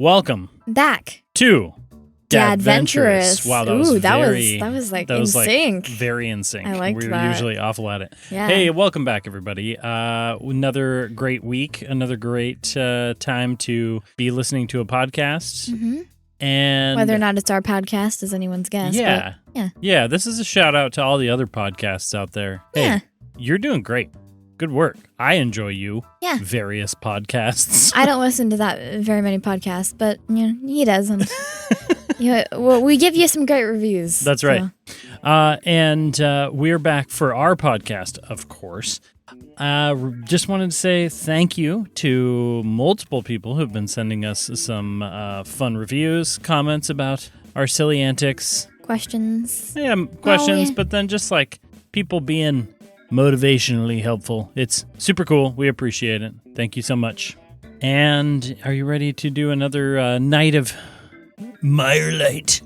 Welcome back to Dadventurous. Wow, that was like that in was sync. Very in sync. I liked We're that. usually awful at it. Yeah. Hey, welcome back, everybody. Another great week, another great time to be listening to a podcast. Mm-hmm. And whether or not it's our podcast is anyone's guess. Yeah. But Yeah, this is a shout out to all the other podcasts out there. Hey, Yeah. You're doing great. Good work. I enjoy you. Yeah. Various podcasts. I don't listen to that very many podcasts, but he doesn't. Well, we give you some great reviews. That's right. So. And we're back for our podcast, of course. Just wanted to say thank you to multiple people who've been sending us some fun reviews, comments about our silly antics. Questions. Yeah, questions, but then just like people being motivationally helpful. It's super cool. We appreciate it. Thank you so much. And are you ready to do another night of Mirelight?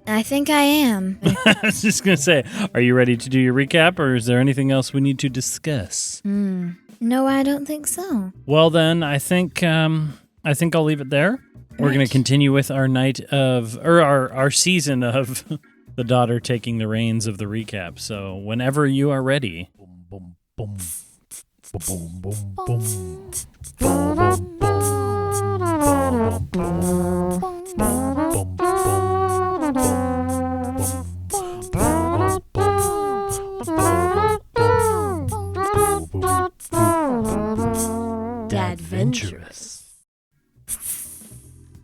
I think I am. I was just going to say, are you ready to do your recap, or is there anything else we need to discuss? No, I don't think so. Well, then, I think I'll leave it there. We're going to continue with our our season of the daughter taking the reins of the recap. So whenever you are ready. Boom, boom, boom, boom, boom, Dadventurous.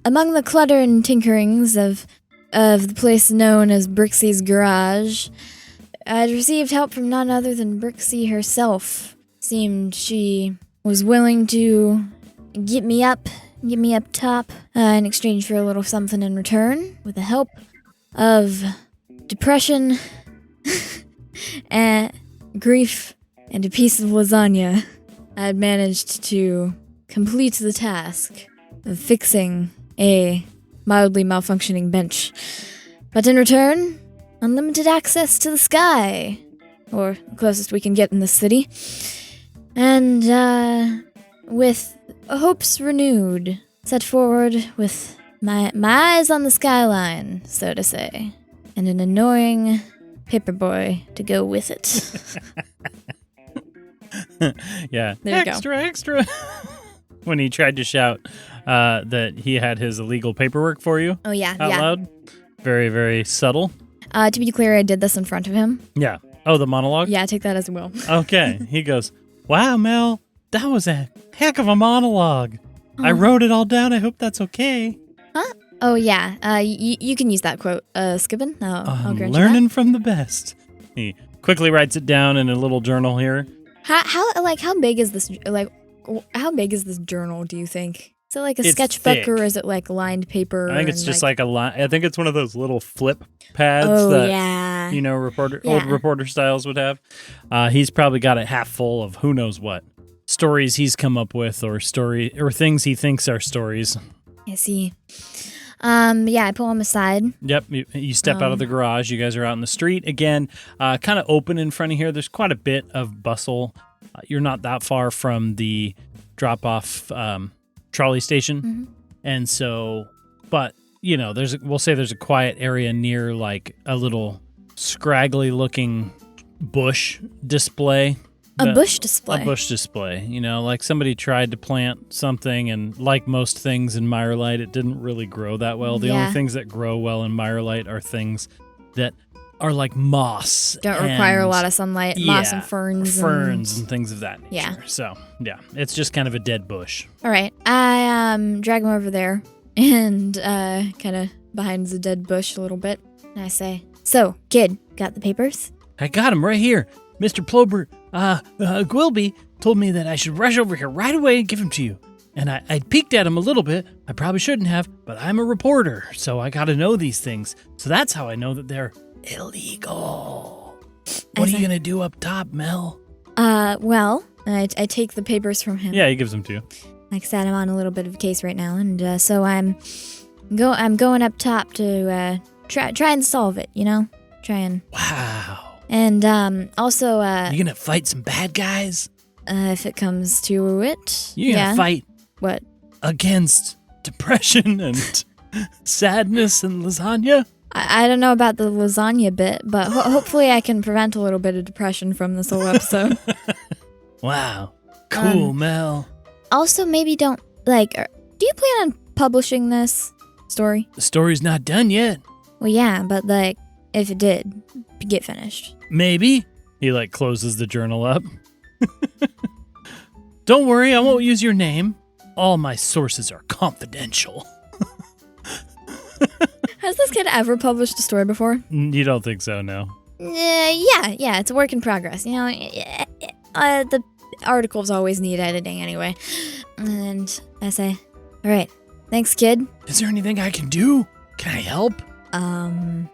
Among the clutter and tinkerings of the place known as Brixie's Garage, I'd received help from none other than Brixie herself. Seemed she was willing to get me up top in exchange for a little something in return, with the help of depression, and grief, and a piece of lasagna. I'd managed to complete the task of fixing a mildly malfunctioning bench. But in return, unlimited access to the sky, or the closest we can get in the city. And with hopes renewed, set forward with my eyes on the skyline, so to say, and an annoying paperboy to go with it. Yeah. There you go. Extra. When he tried to shout that he had his illegal paperwork for you. Oh, yeah. Out loud. Very, very subtle. To be clear, I did this in front of him. Yeah. Oh, the monologue? Yeah, take that as well. Okay. He goes, wow, Mel, that was a heck of a monologue. I wrote it all down. I hope that's okay. Huh? Oh, yeah. You can use that quote. Skippin'? I'll grant you learning from the best. He quickly writes it down in a little journal here. How big is this? How big is this journal? Do you think? Is it like a sketchbook, or is it like lined paper? I think it's just like a line. I think it's one of those little flip pads that old reporter styles would have. He's probably got it half full of who knows what stories he's come up with, or things he thinks are stories. I see. Yeah, I pull him aside. Yep, you step out of the garage. You guys are out in the street again, kind of open in front of here. There's quite a bit of bustle. You're not that far from the drop-off trolley station, and so, but we'll say there's a quiet area near like a little scraggly-looking bush display. A bush display. A bush display. Like somebody tried to plant something, and like most things in Mirelight, it didn't really grow that well. The only things that grow well in Mirelight are things that are like moss. Don't require a lot of sunlight. Moss and ferns. And things of that nature. Yeah. So, yeah, it's just kind of a dead bush. All right. I drag him over there and kind of behind the dead bush a little bit. And I say, so, kid, got the papers? I got him right here. Mr. Plober, Gwilby told me that I should rush over here right away and give him to you. And I peeked at him a little bit. I probably shouldn't have, but I'm a reporter, so I got to know these things. So that's how I know that they're illegal. What are you going to do up top, Mel? Well, I take the papers from him. Yeah, he gives them to you. Like I said, I'm on a little bit of a case right now, and so I'm going up top to try and solve it, Try and... Wow. And also... you gonna fight some bad guys? If it comes to it. You're gonna fight What? Against depression and sadness and lasagna. I don't know about the lasagna bit, but hopefully I can prevent a little bit of depression from this whole episode. Wow. Cool, Mel. Also, maybe don't, do you plan on publishing this story? The story's not done yet. Well, yeah, but, if it did get finished. Maybe. He, closes the journal up. Don't worry, I won't use your name. All my sources are confidential. Has this kid ever published a story before? You don't think so, no? Yeah, it's a work in progress. The articles always need editing anyway. And I say, all right, thanks, kid. Is there anything I can do? Can I help? I'm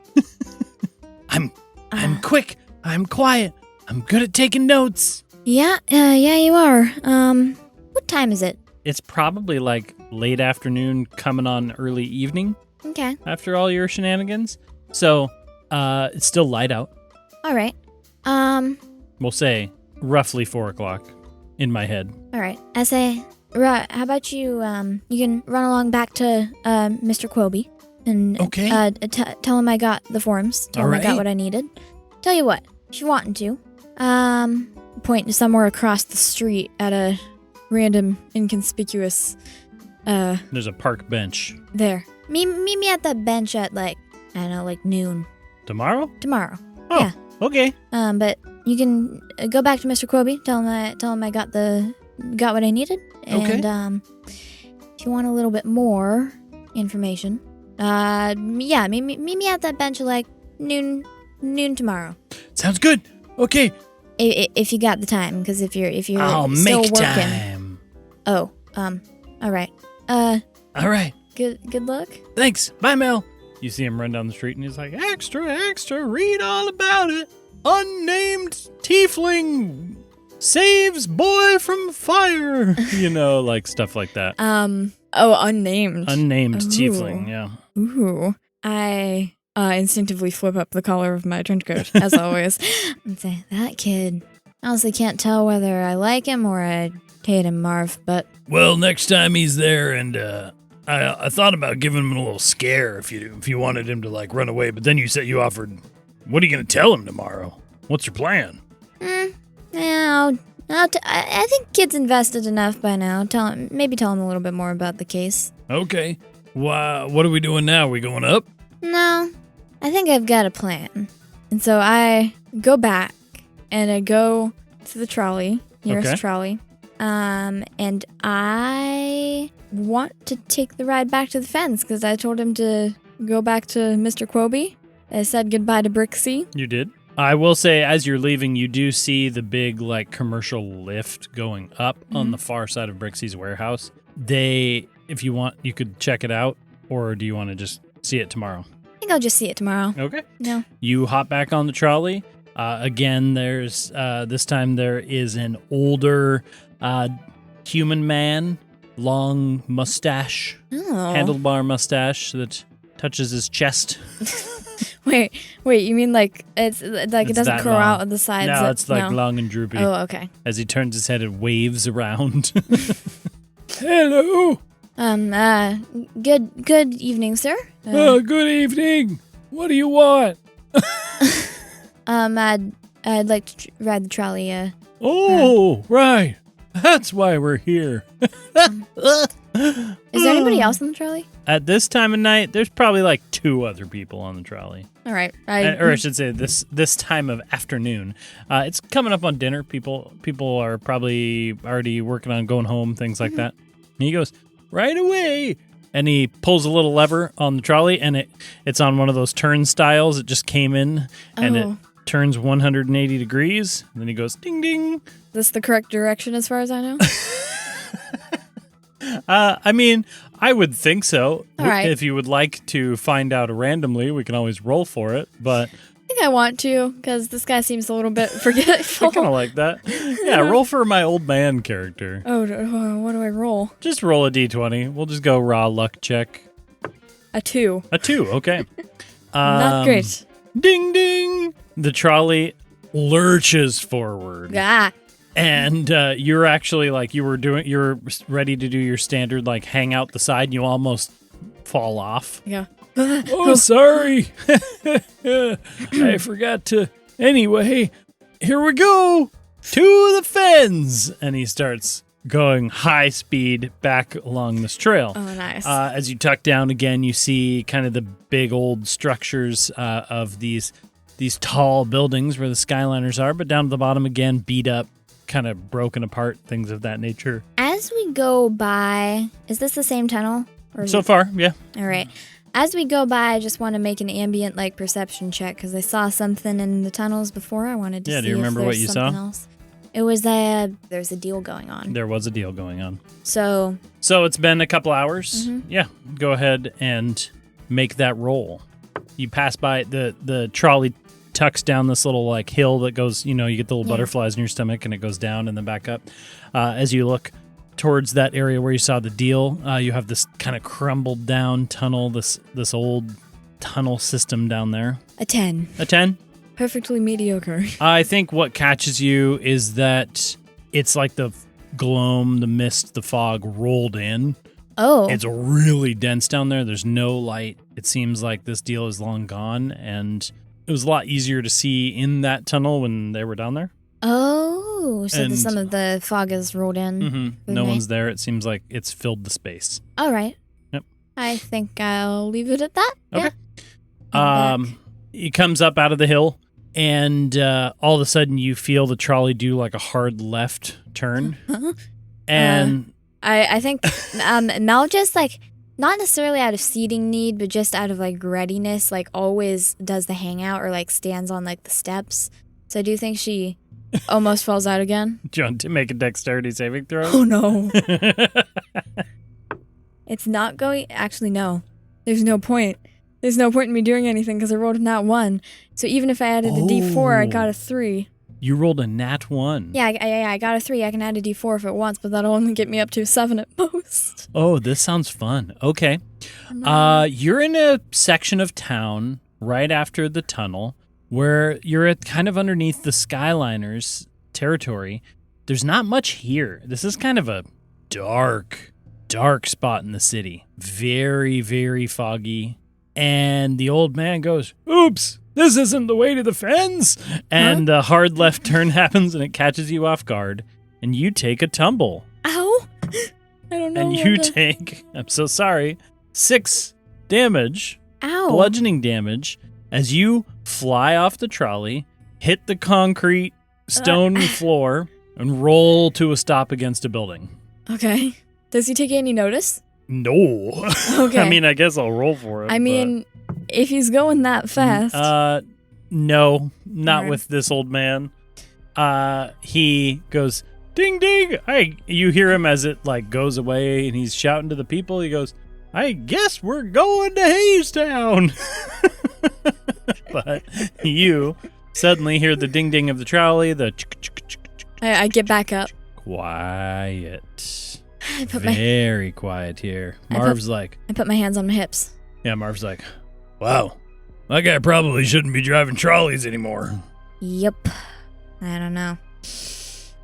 quick. I'm quiet. I'm good at taking notes. Yeah, you are. What time is it? It's probably late afternoon coming on early evening. Okay. After all your shenanigans. So, it's still light out. All right. We'll say roughly 4 o'clock in my head. All right. I say, how about you can run along back to Mr. Quoby and okay. Tell him I got the forms. Tell him I got what I needed. Tell you what, if you want to, point to somewhere across the street at a random inconspicuous there's a park bench. There. Meet me at that bench at noon. Tomorrow? Tomorrow. Oh, yeah. Okay. But you can go back to Mr. Quoby. Tell him I got what I needed. And if you want a little bit more information, meet me at that bench at noon tomorrow. Sounds good. Okay. If you got the time, because if you're I'll still make working. time. Oh, all right. All right. Good luck. Thanks. Bye, Mel. You see him run down the street, and he's like, extra, read all about it. Unnamed tiefling saves boy from fire. Stuff like that. Unnamed. Unnamed Ooh. tiefling, yeah. Ooh. I instinctively flip up the collar of my trench coat, as always, and say, that kid, honestly can't tell whether I like him or I hate him, Marv, but... Well, next time he's there, and I thought about giving him a little scare if you wanted him to, run away, but then you said you offered... What are you going to tell him tomorrow? What's your plan? Yeah, I think kid's invested enough by now. Maybe tell him a little bit more about the case. Okay. What are we doing now? Are we going up? No, I think I've got a plan. And so I go back and I go to the trolley, nearest trolley. And I want to take the ride back to the fence because I told him to go back to Mr. Quoby. I said goodbye to Brixie. You did? I will say, as you're leaving, you do see the big, commercial lift going up on the far side of Brixie's warehouse. If you want, you could check it out, or do you want to just see it tomorrow? I think I'll just see it tomorrow. Okay. No. You hop back on the trolley. Again, this time there is an older human man, long mustache, handlebar mustache that touches his chest. Wait, you mean it doesn't curl out on the sides? No, it's long and droopy. Oh, okay. As he turns his head, it waves around. Hello. Good evening, sir. Good evening. What do you want? I'd like to ride the trolley. Right. That's why we're here. Is there anybody else on the trolley? At this time of night, there's probably 2 other people on the trolley. All right. Or I should say this time of afternoon. It's coming up on dinner. People are probably already working on going home, things like that. And he goes, right away. And he pulls a little lever on the trolley, and it's on one of those turnstiles. It just came in, and it turns 180 degrees. And then he goes, ding, ding. This the correct direction as far as I know? I would think so. All right. If you would like to find out randomly, we can always roll for it, but... I think I want to, because this guy seems a little bit forgetful. I kind of like that. Yeah, roll for my old man character. Oh, what do I roll? Just roll a d20. We'll just go raw luck check. A 2. A 2, okay. Not great. Ding, ding. The trolley lurches forward. And you're actually like you're ready to do your standard like hang out the side and you almost fall off. Yeah. Oh, sorry. I forgot to. Anyway, here we go to the fens. And he starts going high speed back along this trail. Oh, nice. As you tuck down again, you see kind of the big old structures of these tall buildings where the Skyliners are, but down at the bottom again, beat up, kind of broken apart, things of that nature. As we go by, is this the same tunnel? So far, yeah. All right. As we go by, I just want to make an ambient like perception check because I saw something in the tunnels before. I wanted to see do you remember if what there's you something saw? else. It was there's a deal going on. There was a deal going on. So it's been a couple hours. Mm-hmm. Yeah, go ahead and make that roll. You pass by the trolley tucks down this little like hill that goes, you get the little butterflies in your stomach and it goes down and then back up. As you look towards that area where you saw the deal, you have this kind of crumbled down tunnel, this old tunnel system down there. a 10. A 10? Perfectly mediocre. I think what catches you is that it's like the gloam, the mist, the fog rolled in. Oh. It's really dense down there. There's no light. It seems like this deal is long gone, and it was a lot easier to see in that tunnel when they were down there. Oh, so And- some of the fog is rolled in. Mm-hmm. No one's there. It seems like it's filled the space. All right. Yep. I think I'll leave it at that. Okay. Yeah. He comes up out of the hill, and all of a sudden you feel the trolley do like a hard left turn. And I think Mel just like not necessarily out of seating need, but just out of like readiness, like always does the hangout or like stands on like the steps. So I do think she almost falls out again. do you want to make a dexterity saving throw? Oh no. It's not going. Actually, no. There's no point. There's no point in me doing anything because I rolled a nat 1. So even if I added a d4, I got a 3. You rolled a nat 1. Yeah, I got a 3. I can add a d4 if it wants, but that'll only get me up to a 7 at most. Oh, this sounds fun. Okay. You're in a section of town right after the tunnel where you're at kind of underneath the Skyliners territory. There's not much here. This is kind of a dark spot in the city. Very, very foggy. And the old man goes, "Oops, this isn't the way to the fens." And a hard left turn happens and it catches you off guard. And you take a tumble. Ow! I don't know. And you take, I'm so sorry, 6 damage, Ow! bludgeoning damage, as you fly off the trolley, hit the concrete stone floor, and roll to a stop against a building. Okay. Does he take any notice? No. Okay. I mean, I guess I'll roll for it. I mean, if he's going that fast. No, not Alright. with this old man. He goes, "Ding, ding." You hear him as it like goes away and he's shouting to the people. He goes, "I guess we're going to Hazestown." But you suddenly hear the ding, ding of the trolley, the I get back up. quiet. I put Very quiet here. Marv's like, my hands on my hips. yeah, Marv's like, "Wow, that guy probably shouldn't be driving trolleys anymore." Yep. I don't know.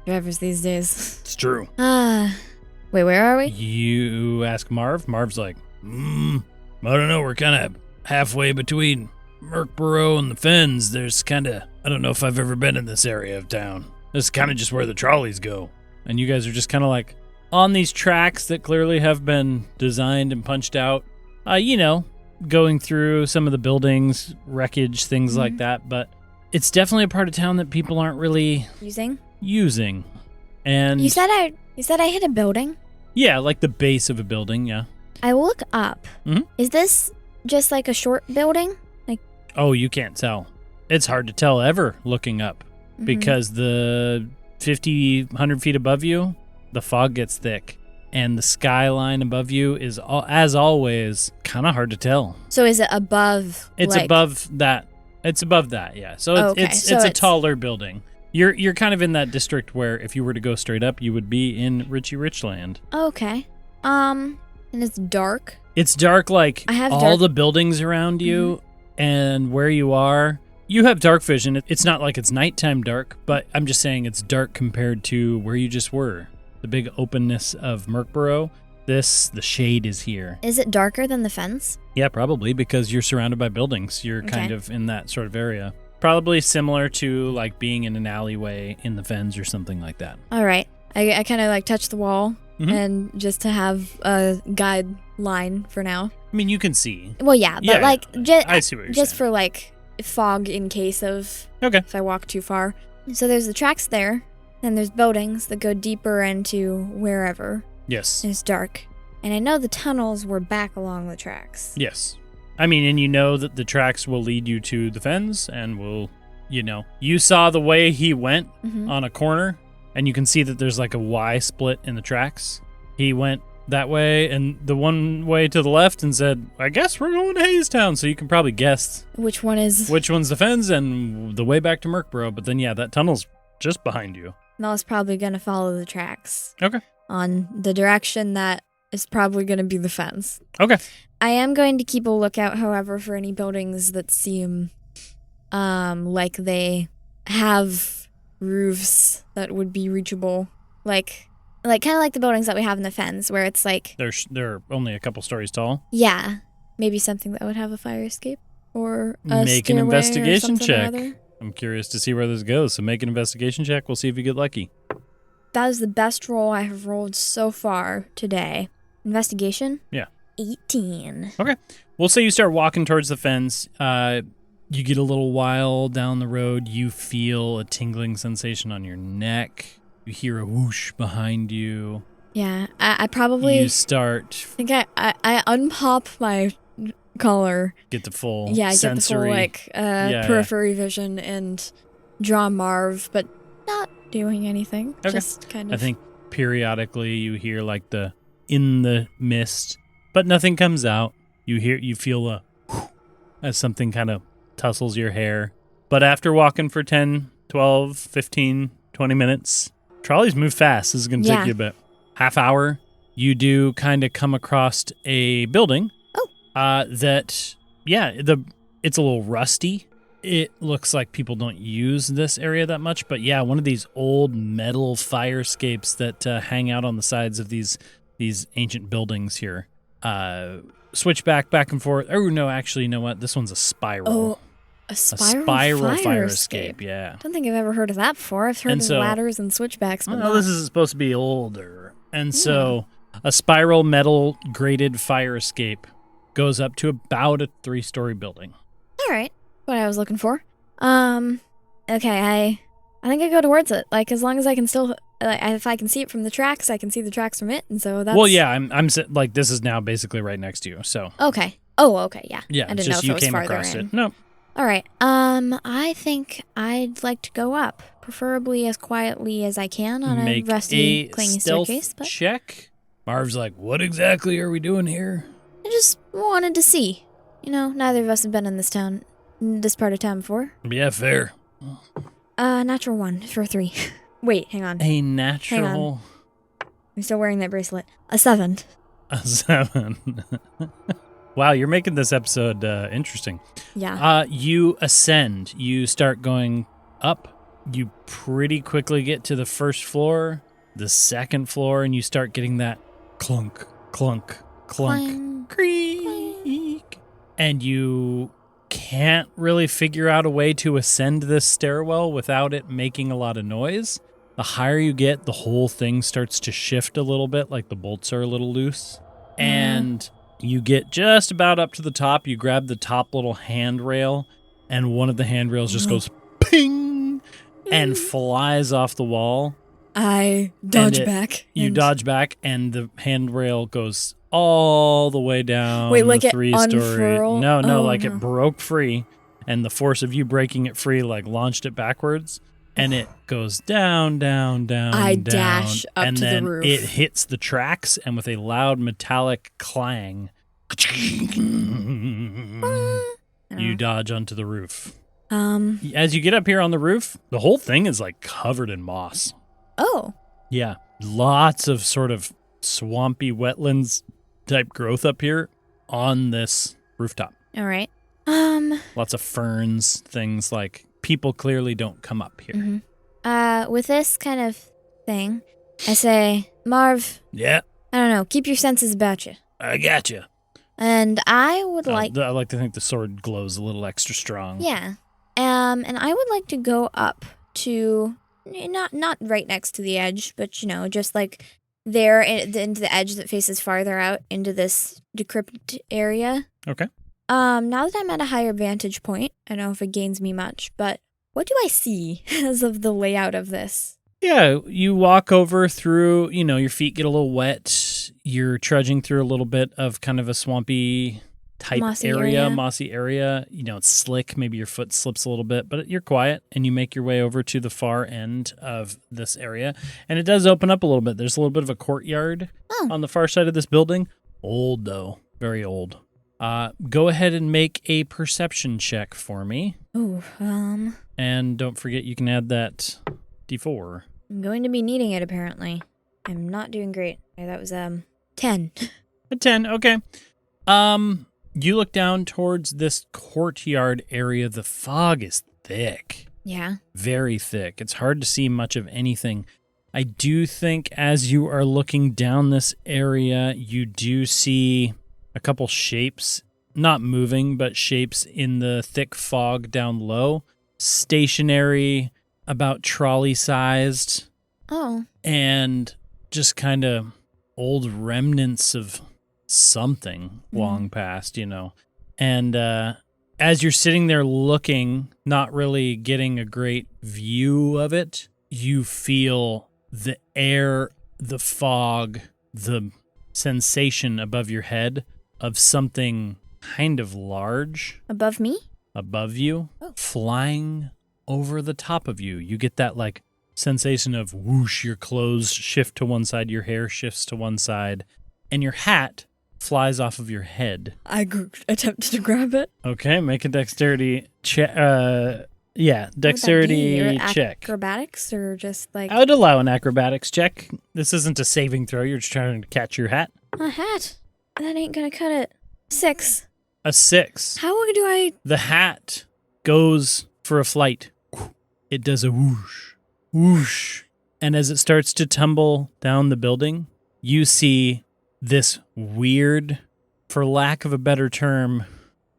Drivers these days. It's true. Wait, where are we? You ask Marv. Marv's like, I don't know. We're kind of halfway between Merkborough and the Fens. There's kind of, I don't know if I've ever been in this area of town. This is kind of just where the trolleys go. And you guys are just kind of like on these tracks that clearly have been designed and punched out. Going through some of the buildings, wreckage, things like that. But it's definitely a part of town that people aren't really using. And You said I hit a building? yeah, like the base of a building, yeah. I look up. Mhm. Is this just like a short building? Like Oh, you can't tell. It's hard to tell ever looking up because the 50, 100 feet above you, the fog gets thick. And the skyline above you is, as always, kind of hard to tell. So is it above? It's above that. It's above that, yeah. So it's a taller building. You're kind of in that district where if you were to go straight up, you would be in Richie Richland. Okay. And it's dark. It's dark, like I have all dark- the buildings around you and where you are. You have dark vision. It's not like it's nighttime dark, but I'm just saying it's dark compared to where you just were. The big openness of Merkborough. The shade is here. Is it darker than the fence? Yeah, probably, because you're surrounded by buildings. You're kind of in that sort of area. Probably similar to like being in an alleyway in the fens or something like that. All right. I kind of like touch the wall and just to have a guideline for now. I mean, you can see. Well, yeah, but I see what you're just saying. for like fog in case of if I walk too far. So there's the tracks there, and there's buildings that go deeper into wherever. Yes. It's dark. And I know the tunnels were back along the tracks. Yes. I mean, and you know that the tracks will lead you to the fens and will, you saw the way he went on a corner, and you can see that there's like a Y split in the tracks. He went that way and the one way to the left and said, I guess we're going to Haystown. So you can probably guess which one's the fens and the way back to Merkborough. But then, yeah, that tunnel's just behind you. Mel's probably going to follow the tracks. Okay. On the direction that is probably going to be the fence. Okay. I am going to keep a lookout, however, for any buildings that seem like they have roofs that would be reachable. Like kind of like the buildings that we have in the fens, where it's like... They're only a couple stories tall. Yeah. Maybe something that would have a fire escape or a Make an stairway investigation or something check. or other. I'm curious to see where this goes, so make an investigation check. We'll see if you get lucky. That is the best roll I have rolled so far today. Investigation? Yeah. 18. Okay. We'll say you start walking towards the fence. You get a little while down the road. You feel a tingling sensation on your neck. You hear a whoosh behind you. Yeah, I probably... You start... I think I unpop my collar. Get the full Get sensory... the full, periphery vision and draw Marv, but not doing anything. Okay. Just kind of... I think periodically you hear like the in the mist, but nothing comes out. You feel a whoosh as something kind of tussles your hair. But after walking for 10, 12, 15, 20 minutes, trolleys move fast. This is going to take you a bit. Half hour, you do kind of come across a building that, it's a little rusty. It looks like people don't use this area that much, but yeah, one of these old metal fire escapes that hang out on the sides of these ancient buildings here. Switch back and forth. Oh, no, actually, you know what? This one's a spiral. Oh, a spiral fire escape, yeah. I don't think I've ever heard of that before. I've heard of ladders and switchbacks, but this is supposed to be older. And so a spiral metal grated fire escape goes up to about a 3-story building. All right. What I was looking for. Okay, I think I go towards it. Like, as long as I can still... if I can see it from the tracks, I can see the tracks from it, and so that's... Well, yeah, I'm like, this is now basically right next to you, so... Okay. Oh, okay, yeah. Yeah, I didn't just know if you it was came farther across in. it. No. All right. I think I'd like to go up, preferably as quietly as I can on a rusty, clingy staircase. But check. Marv's like, what exactly are we doing here? I just wanted to see. Neither of us have been in this part of town before. Yeah, fair. Natural 1 for 3. Wait, hang on. A natural... Hang on. I'm still wearing that bracelet. A 7. A 7. Wow, you're making this episode interesting. Yeah. You ascend. You start going up. You pretty quickly get to the first floor, the second floor, and you start getting that clunk, clunk, clunk, creak. And you can't really figure out a way to ascend this stairwell without it making a lot of noise. The higher you get, the whole thing starts to shift a little bit, like the bolts are a little loose. And you get just about up to the top. You grab the top little handrail, and one of the handrails just goes ping and flies off the wall. I dodge back. You dodge back, and the handrail goes all the way down. Wait, like the it 3-story. unfurled? No, it broke free, and the force of you breaking it free launched it backwards, and it goes down, I down, dash up and to then the roof. it hits the tracks, and with a loud metallic clang, you dodge onto the roof. As you get up here on the roof, the whole thing is covered in moss. Oh. Yeah. Lots of sort of swampy wetlands type growth up here on this rooftop. All right. Lots of ferns, things like people clearly don't come up here. With this kind of thing, I say, Marv, Yeah, I don't know, keep your senses about you. I gotcha. And I would like... I like to think the sword glows a little extra strong. Yeah. And I would like to go up to, not right next to the edge, but, just like there into the edge that faces farther out into this decrepit area. Okay. Now that I'm at a higher vantage point, I don't know if it gains me much, but what do I see as of the layout of this? Yeah, you walk over through, your feet get a little wet. You're trudging through a little bit of kind of a swampy type mossy area. It's slick. Maybe your foot slips a little bit, but you're quiet and you make your way over to the far end of this area. And it does open up a little bit. There's a little bit of a courtyard on the far side of this building. Old, though. Very old. Go ahead and make a perception check for me. Ooh, And don't forget you can add that D4. I'm going to be needing it, apparently. I'm not doing great. Okay, that was, 10. A 10, okay. You look down towards this courtyard area. The fog is thick. Yeah. Very thick. It's hard to see much of anything. I do think as you are looking down this area, you do see a couple shapes, not moving, but shapes in the thick fog down low. Stationary, about trolley-sized. Oh. And just kind of old remnants of something long past, And as you're sitting there looking, not really getting a great view of it, you feel the air, the fog, the sensation above your head of something kind of large. Above me? Above you, flying over the top of you. You get that sensation of whoosh, your clothes shift to one side, your hair shifts to one side, and your hat flies off of your head. I attempted to grab it. Okay, make a dexterity check. Dexterity check. Acrobatics or just I would allow an acrobatics check. This isn't a saving throw. You're just trying to catch your hat. A hat? That ain't gonna cut it. 6. A 6. How do I... The hat goes for a flight. It does a whoosh, whoosh. And as it starts to tumble down the building, you see this weird, for lack of a better term,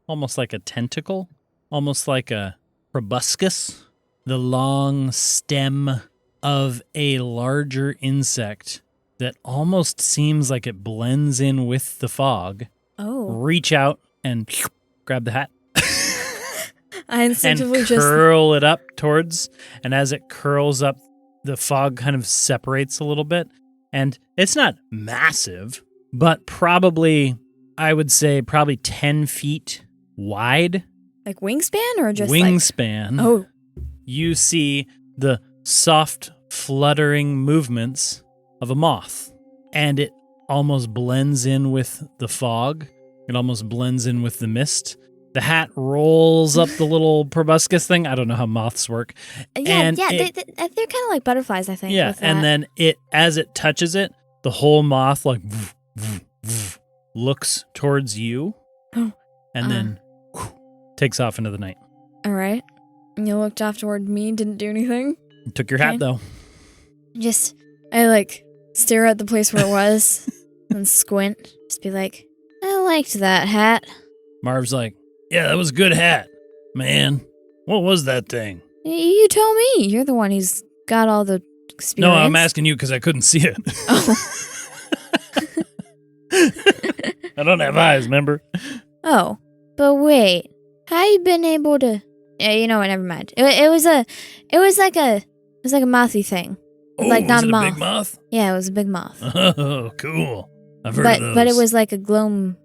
almost like a tentacle, almost like a proboscis, the long stem of a larger insect that almost seems like it blends in with the fog. Oh. Reach out and grab the hat. I instinctively and curl it up towards, and as it curls up, the fog kind of separates a little bit. And it's not massive, but I would say probably 10 feet wide. Like wingspan or just wingspan. Oh. You see the soft fluttering movements of a moth, and it almost blends in with the fog. It almost blends in with the mist. The hat rolls up the little proboscis thing. I don't know how moths work. They're kind of like butterflies, I think. Yeah, and then as it touches it, the whole moth looks towards you, and then takes off into the night. All right. And you looked off toward me, didn't do anything? You took your hat, though. I stare at the place where it was and squint. Just be like, I liked that hat. Marv's like, yeah, that was a good hat, man. What was that thing? You tell me. You're the one who's got all the experience. No, I'm asking you because I couldn't see it. Oh. I don't have eyes, remember? Oh, but wait. How you been able to... Yeah, you know what? Never mind. It was like a mothy thing. Oh, not was a it moth. a big moth? Yeah, it was a big moth. Oh, cool. I've heard of those. But it was like a gloomy.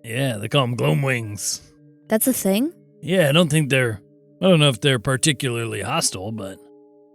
Yeah, they call them gloam wings. That's a thing? Yeah, I don't know if they're particularly hostile, but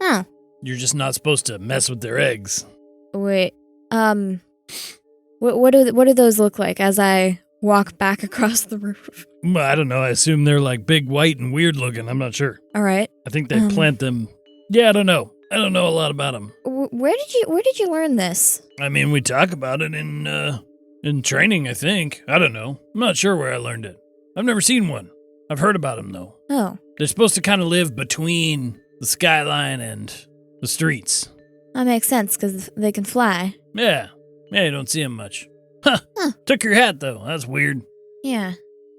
Oh. You're just not supposed to mess with their eggs. Wait, what do those look like as I walk back across the roof? I don't know. I assume they're like big, white, and weird looking. I'm not sure. All right. I think they plant them. Yeah, I don't know. I don't know a lot about them. Where did you learn this? I mean, we talk about it in training, I think. I don't know. I'm not sure where I learned it. I've never seen one. I've heard about them, though. Oh, They're supposed to kind of live between the skyline and the streets. that makes sense because they can fly. Yeah. Yeah, you don't see them much. Huh. Took your hat, though. That's weird. Yeah.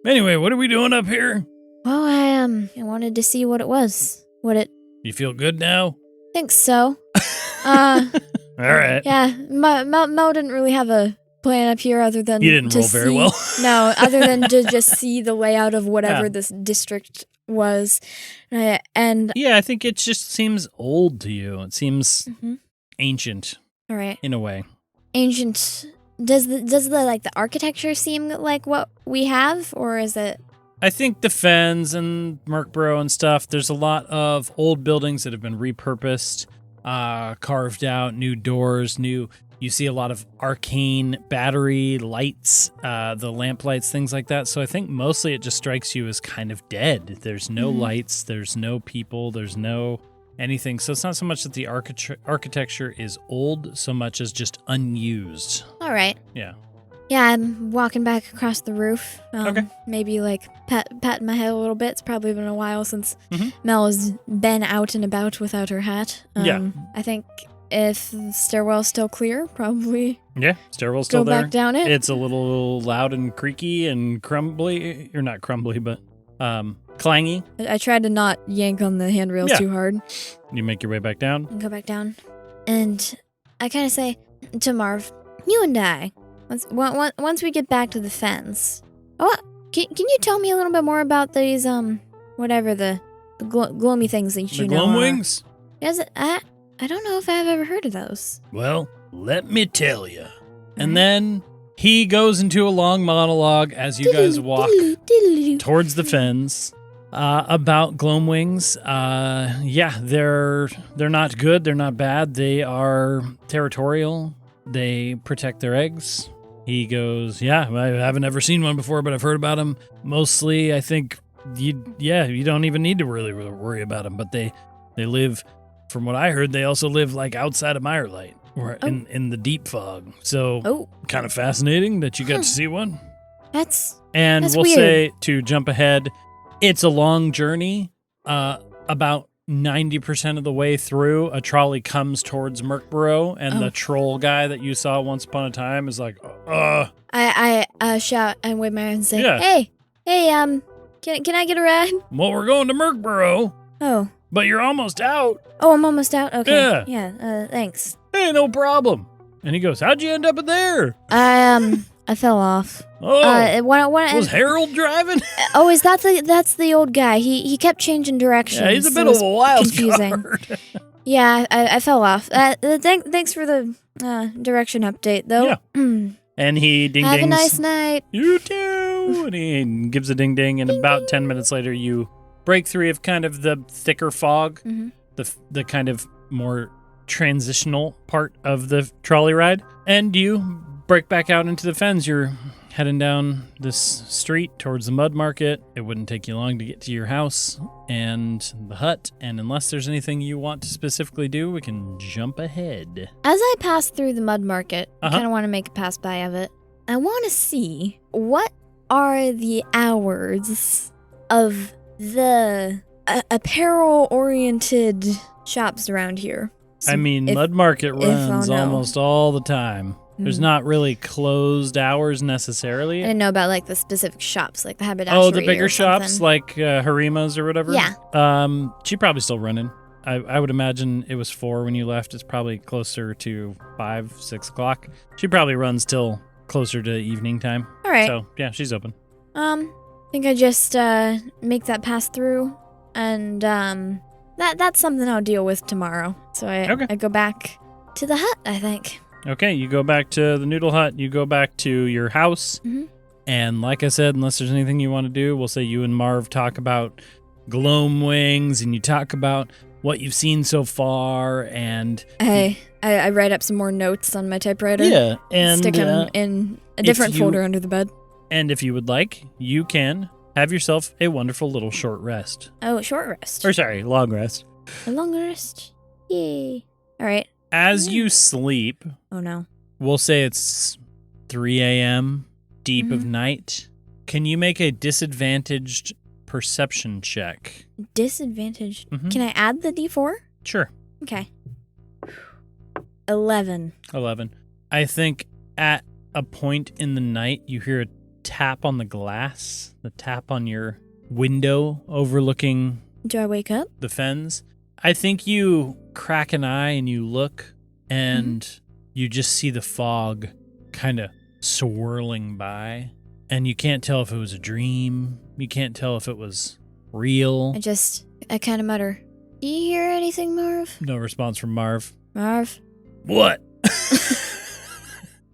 Anyway, what are we doing up here? Well, I wanted to see what it was. You feel good now? Think so. All right. Yeah, Mel didn't really have a plan up here other than You didn't to roll very see- well. No, other than to just see the layout of whatever Yeah. this district was. And Yeah, I think it just seems old to you. It seems Mhm. ancient all right. in a way. Ancient. Does the architecture seem like what we have, or is it? I think the Fens and Merkborough and stuff, there's a lot of old buildings that have been repurposed, carved out, new doors, you see a lot of arcane battery lights, the lamp lights, things like that. So I think mostly it just strikes you as kind of dead. There's no lights, there's no people, there's no anything. So it's not so much that the architecture is old, so much as just unused. All right. Yeah. Yeah, I'm walking back across the roof. Okay. Maybe patting my head a little bit. It's probably been a while since Mhm. Mel has been out and about without her hat. Yeah. I think if the stairwell's still clear, probably Yeah, stairwell's still go there. back down it. It's a little loud and creaky and crumbly. Or not crumbly, but clangy. I tried to not yank on the handrails Yeah. too hard You make your way back down. and go back down. And I kind of say to Marv, you and I, once we get back to the fence, can you tell me a little bit more about these, whatever the gloomy things that The you know gloom are? wings? Yes, I don't know if I've ever heard of those. Well, let me tell you. And then he goes into a long monologue as you guys walk towards the fens about gloamwings. Yeah, they're not good. They're not bad. They are territorial. They protect their eggs. He goes, yeah, I haven't ever seen one before, but I've heard about them. Mostly, I think, you don't even need to really worry about them. But they live, from what I heard, they also live like outside of Mirelight or in the deep fog. So kind of fascinating that you got to see one. That's We'll weird. say, to jump ahead, it's a long journey. About 90% of the way through, a trolley comes towards Merkborough, and the troll guy that you saw once upon a time is like, I shout and wave my hand and say, Yeah. hey, can I get a ride? well, we're going to Merkborough, Oh, but you're almost out. I'm almost out. Okay, Yeah. Thanks. Hey, no problem. And he goes, how'd you end up in there? I fell off. Was Harold driving? Oh, is that's the old guy? He kept changing directions. Yeah, he's a so bit it of was a wild confusing. card. Yeah, I fell off. Thanks for the direction update, though. Yeah. And he ding dings. Have a nice night. You too. And he gives a ding ding, and about 10 minutes later, you break free of kind of the thicker fog, the kind of more transitional part of the trolley ride, and you break back out into the fens. You're heading down this street towards the mud market. It wouldn't take you long to get to your house and the hut, and unless there's anything you want to specifically do, we can jump ahead. As I pass through the mud market, I kind of want to make a pass by of it. I want to see what are the hours of the apparel-oriented shops around here. So I mean, mud market runs I'll know. almost all the time. There's not really closed hours necessarily. I didn't know about like the specific shops, like the haberdashery. The bigger or shops something. like Harima's or whatever. Yeah. She's probably still running. I would imagine it was 4 when you left. It's probably closer to 5, 6 o'clock. She probably runs till closer to evening time. All right. So yeah, she's open. I think I just make that pass through, and that's something I'll deal with tomorrow. So I go back to the hut, I think. Okay, you go back to the noodle hut. You go back to your house. And like I said, unless there's anything you want to do, we'll say you and Marv talk about gloam wings, and you talk about what you've seen so far, and I write up some more notes on my typewriter. Yeah, and stick them in a different you- folder under the bed. And if you would like, you can have yourself a wonderful little short rest. Oh, short rest. Or sorry, long rest. A long rest. Yay. All right. As you sleep, Oh no. we'll say it's 3 a.m., deep of night. Can you make a disadvantaged perception check. Disadvantage. Mhm. Can I add the D4? Sure. Okay. 11. 11. I think at a point in the night, you hear a tap on the glass, the tap on your window overlooking Do I wake up? the fens. I think you crack an eye and you look, and you just see the fog kind of swirling by, and you can't tell if it was a dream. You can't tell if it was real. I kind of mutter, do you hear anything, Marv? No response from Marv. Marv? What?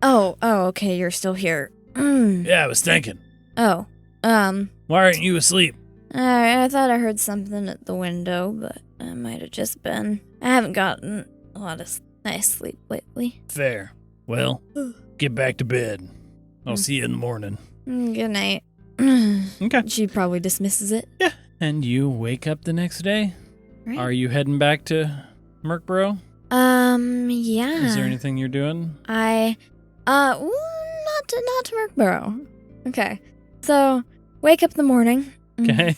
Oh, okay, you're still here. Yeah, I was thinking. Oh, Why aren't you asleep? I thought I heard something at the window, but it might have just been. I haven't gotten a lot of nice sleep lately. Fair. Well, get back to bed. I'll see you in the morning. Good night. Okay. She probably dismisses it. Yeah. And you wake up the next day. Right. Are you heading back to Merkborough? Yeah. Is there anything you're doing? Not to Merkborough. Okay. So, wake up in the morning. Okay.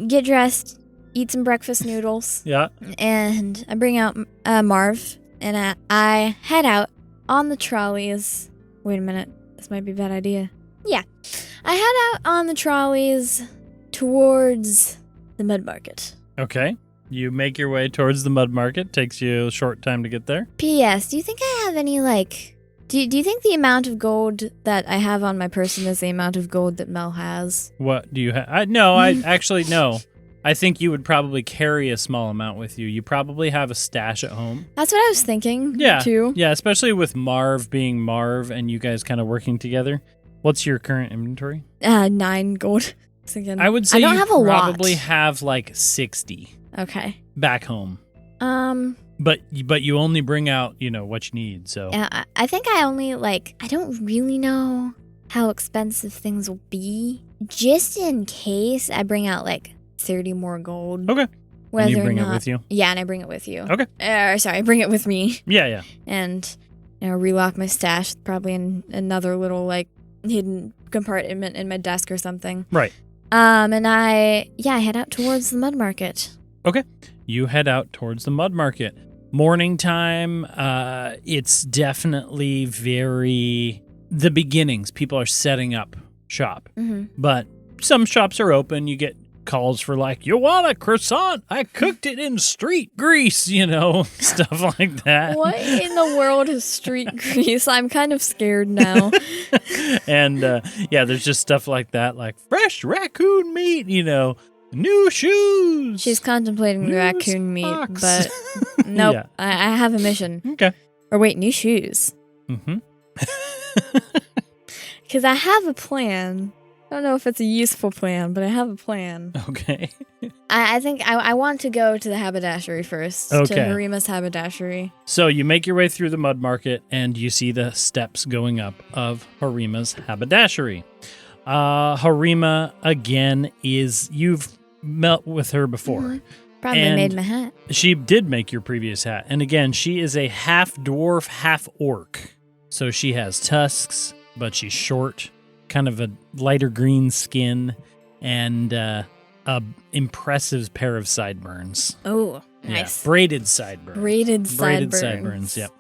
Get dressed. Eat some breakfast noodles. Yeah. And I bring out Marv. And I head out on the trolleys. Wait a minute. This might be a bad idea. Yeah. I head out on the trolleys towards the mud market. Okay. You make your way towards the mud market. Takes you a short time to get there. P.S. Do you think I have any, Do you think the amount of gold that I have on my person is the amount of gold that Mel has? What do you have? No, I actually, no. I think you would probably carry a small amount with you. You probably have a stash at home. That's what I was thinking, too. Yeah, especially with Marv being Marv and you guys kind of working together. What's your current inventory? 9 gold. I would say I don't you have a lot. probably have like 60 Okay. back home. But you only bring out, what you need, so. Yeah, I think I only, I don't really know how expensive things will be. Just in case I bring out, 30 more gold. Okay. Whether And you or bring it not, with you? Yeah, and I bring it with you. Okay. Sorry, I bring it with me. Yeah. And, relock my stash, probably in another little, hidden compartment in my desk or something. Right. And I head out towards the mud market. Okay. You head out towards the mud market. Morning time, it's definitely the beginnings. People are setting up shop. Mm-hmm. But some shops are open. You get calls for you want a croissant? I cooked it in street grease, stuff like that. What in the world is street grease? I'm kind of scared now. And there's just stuff like that, like fresh raccoon meat, new shoes. She's contemplating new raccoon socks. meat, but nope. Yeah. I have a mission. Okay. Or wait, new shoes. Mm-hmm. Because I have a plan. I don't know if it's a useful plan, but I have a plan. Okay. I think I want to go to the haberdashery first. Okay. To Harima's haberdashery. So you make your way through the mud market, and you see the steps going up of Harima's haberdashery. Harima, again, you've met with her before. Mm-hmm. Probably And made my hat. She did make your previous hat. And again, she is a half dwarf, half orc. So she has tusks, but she's short, kind of a lighter green skin, and a impressive pair of sideburns. Oh, nice. Yeah, braided sideburns. Braided sideburns, yep.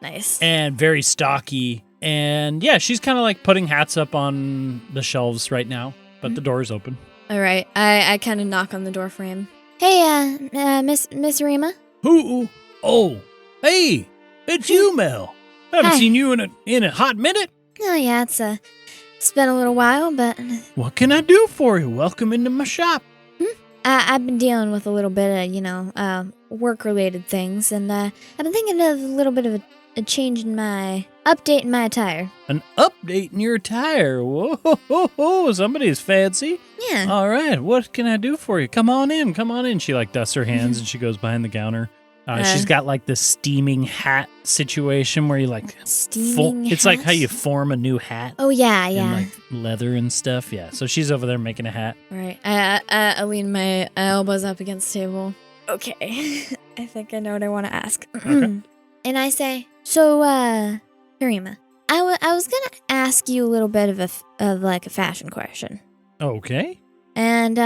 Nice. And very stocky. And yeah, she's kind of putting hats up on the shelves right now, but the door is open. All right. I kind of knock on the door frame. Hey, Miss Harima? Who? Oh, hey, it's you, Mel. I haven't Hi. seen you in a hot minute. Oh, yeah, it's been a little while, but What can I do for you? Welcome into my shop. I've been dealing with a little bit of, work-related things, and I've been thinking of a little bit of a change in update in my attire. An update in your attire. Whoa, somebody's fancy. Yeah. All right, what can I do for you? Come on in. She dusts her hands and she goes behind the counter. She's got this steaming hat situation where you steaming it's like how you form a new hat. Oh, yeah. In leather and stuff. Yeah. So she's over there making a hat. All right. I lean my elbows up against the table. Okay. I think I know what I want to ask. Okay. And I say, so, Harima, I was gonna ask you a little bit of a fashion question. Okay. And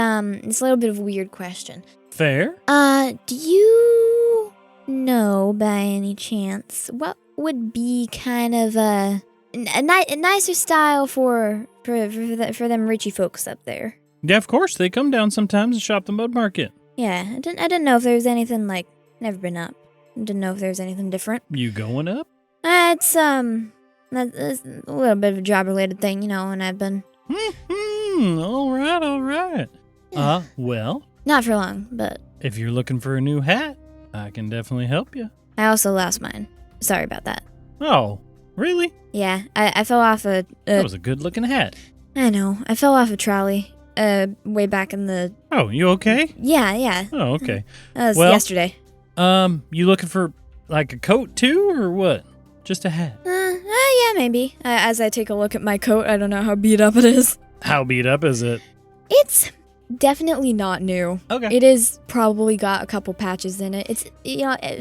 it's a little bit of a weird question. Fair. Do you know by any chance what would be kind of a nicer style for them Richie folks up there? Yeah, of course. They come down sometimes and shop the mud market. Yeah, I didn't know if there was anything like never been up. I didn't know if there was anything different. You going up? It's that's a little bit of a job related thing, and I've been All right. Yeah. Well, not for long, but if you're looking for a new hat, I can definitely help you. I also lost mine. Sorry about that. Oh, really? Yeah, I fell off That was a good-looking hat. I know. I fell off a trolley. Way back in the. Oh, you okay? Yeah. Oh, okay. That was Well, yesterday. You looking for like a coat too, or what? Just a hat? Yeah, maybe. As I take a look at my coat, I don't know how beat up it is. How beat up is it? It's definitely not new. Okay. It is probably got a couple patches in it. It's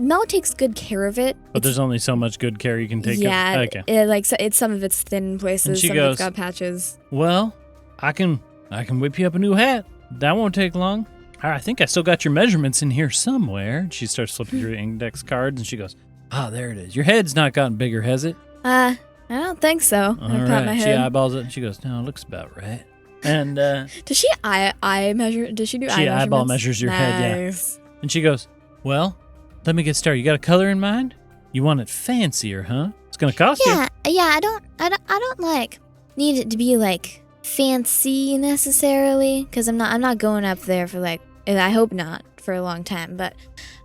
Mel takes good care of it. But there's only so much good care you can take. Yeah. Okay. It's some of its thin places. And she some of goes, it's got patches. Well, I can whip you up a new hat. That won't take long. I think I still got your measurements in here somewhere. She starts flipping through index cards, and she goes, there it is. Your head's not gotten bigger, has it? I don't think so. All I pat right. my She head. eyeballs it, and she goes, no, it looks about right. And Does she eye measure? Does she do eye she measurements? eyeball measures your head, Nice. And she goes, well, let me get started. You got a color in mind? You want it fancier, huh? It's going to cost you. Yeah. I don't like need it to be like fancy necessarily, because I'm not going up there for like, I hope not for a long time, but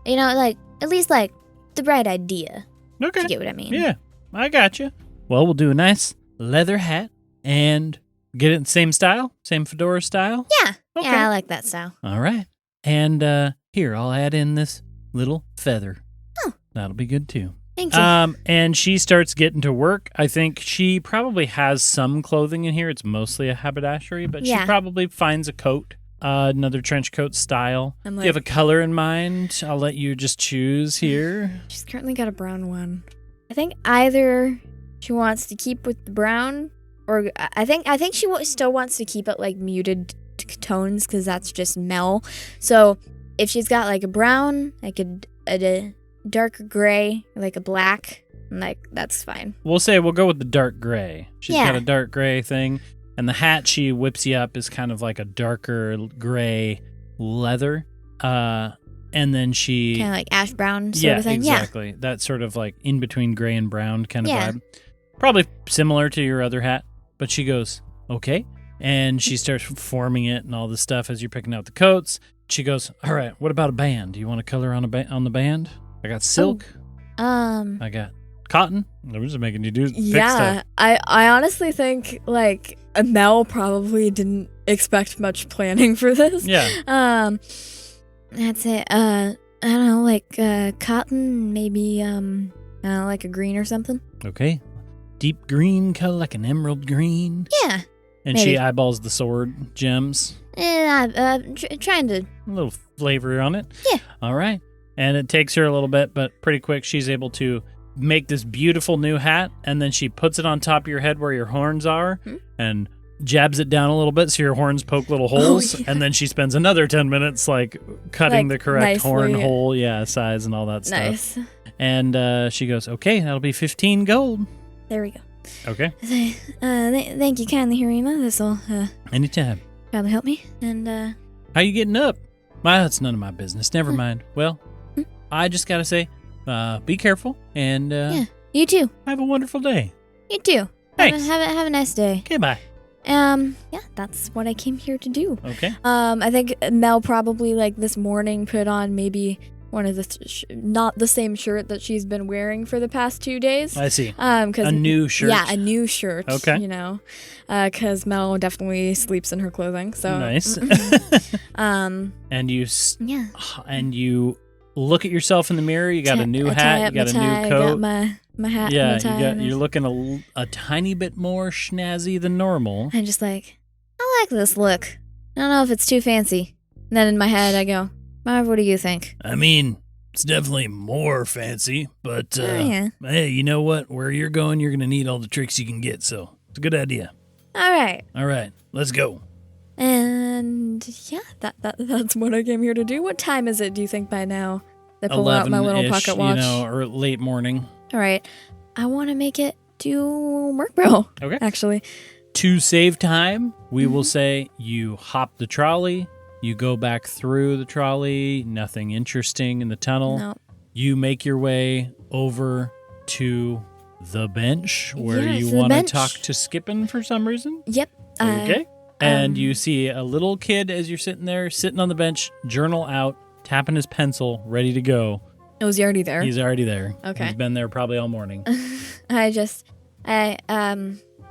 like at least like the right idea. Okay. If you get what I mean? Yeah, I got you. Well, we'll do a nice leather hat and get it in the same style, same fedora style. Yeah. Okay. Yeah, I like that style. All right. And here, I'll add in this little feather. Oh. That'll be good too. Thank you. And she starts getting to work. I think she probably has some clothing in here. It's mostly a haberdashery, but she Yeah. probably finds a coat, another trench coat style. I'm Do you have a color in mind? I'll let you just choose here. She's currently got a brown one. I think either she wants to keep with the brown, or I think she still wants to keep it like muted tones, because that's just Mel. So if she's got like a brown, like a darker gray, like a black, like that's fine. We'll say we'll go with the dark gray. She's Yeah. got a dark gray thing. And the hat she whips you up is kind of like a darker gray leather. And then she... Kind of like ash brown sort of thing. Exactly. That sort of like in between gray and brown kind of Yeah. vibe. Probably similar to your other hat. But she goes, okay. And she starts forming it and all this stuff as you're picking out the coats. She goes, all right, what about a band? Do you want a color on on the band? I got silk. I got cotton. I'm just making you do pick Yeah. stuff. I honestly think like Mel probably didn't expect much planning for this. Yeah. That's it. I don't know, like cotton, maybe I don't know, like a green or something. Okay. Deep green color, like an emerald green. Yeah. And Maybe. she eyeballs the sword gems. And trying to. A little flavor on it. Yeah. All right. And it takes her a little bit, but pretty quick she's able to make this beautiful new hat, and then she puts it on top of your head where your horns are and jabs it down a little bit so your horns poke little holes. Yeah. And then she spends another 10 minutes like cutting Like, the correct horn nicely. hole, size and all that stuff. Nice. And she goes, okay, that'll be 15 gold. There we go. Okay. Thank you kindly, Harima. This'll Anytime. probably help me. And How you getting up? That's none of my business. Never mind. Well, I just gotta say, be careful and yeah, you too. have a wonderful day. You too. Thanks. Have a nice day. Okay, bye. Yeah, that's what I came here to do. Okay. I think Mel probably like this morning put on maybe one of the not the same shirt that she's been wearing for the past 2 days. I see. 'Cause A new shirt. Yeah, a new shirt. Okay. Because Mel definitely sleeps in her clothing. So Nice. um, and you yeah. and you look at yourself in the mirror. You got a new I tie hat. You up got a my tie, new I coat. got my hat. Yeah, and my tie and you're looking a tiny bit more snazzy than normal. I'm just like, I like this look. I don't know if it's too fancy. And then in my head, I go, Marv, what do you think? I mean, it's definitely more fancy, but Oh, yeah. hey, you know what? Where you're going, you're gonna need all the tricks you can get. So it's a good idea. All right. All right, let's go. And And yeah, that's what I came here to do. What time is it, do you think, by now? I pull out my little pocket watch. Or late morning. All right. I want to make it to Merkbro. Okay. Actually. To save time, we will say you hop the trolley, you go back through the trolley, nothing interesting in the tunnel. No. You make your way over to the bench where Yes, you the want to bench. talk to Skippin for some reason. Yep. Okay. And you see a little kid as you're sitting there, sitting on the bench, journal out, tapping his pencil, ready to go. Oh, was he already there? He's already there. Okay. He's been there probably all morning. I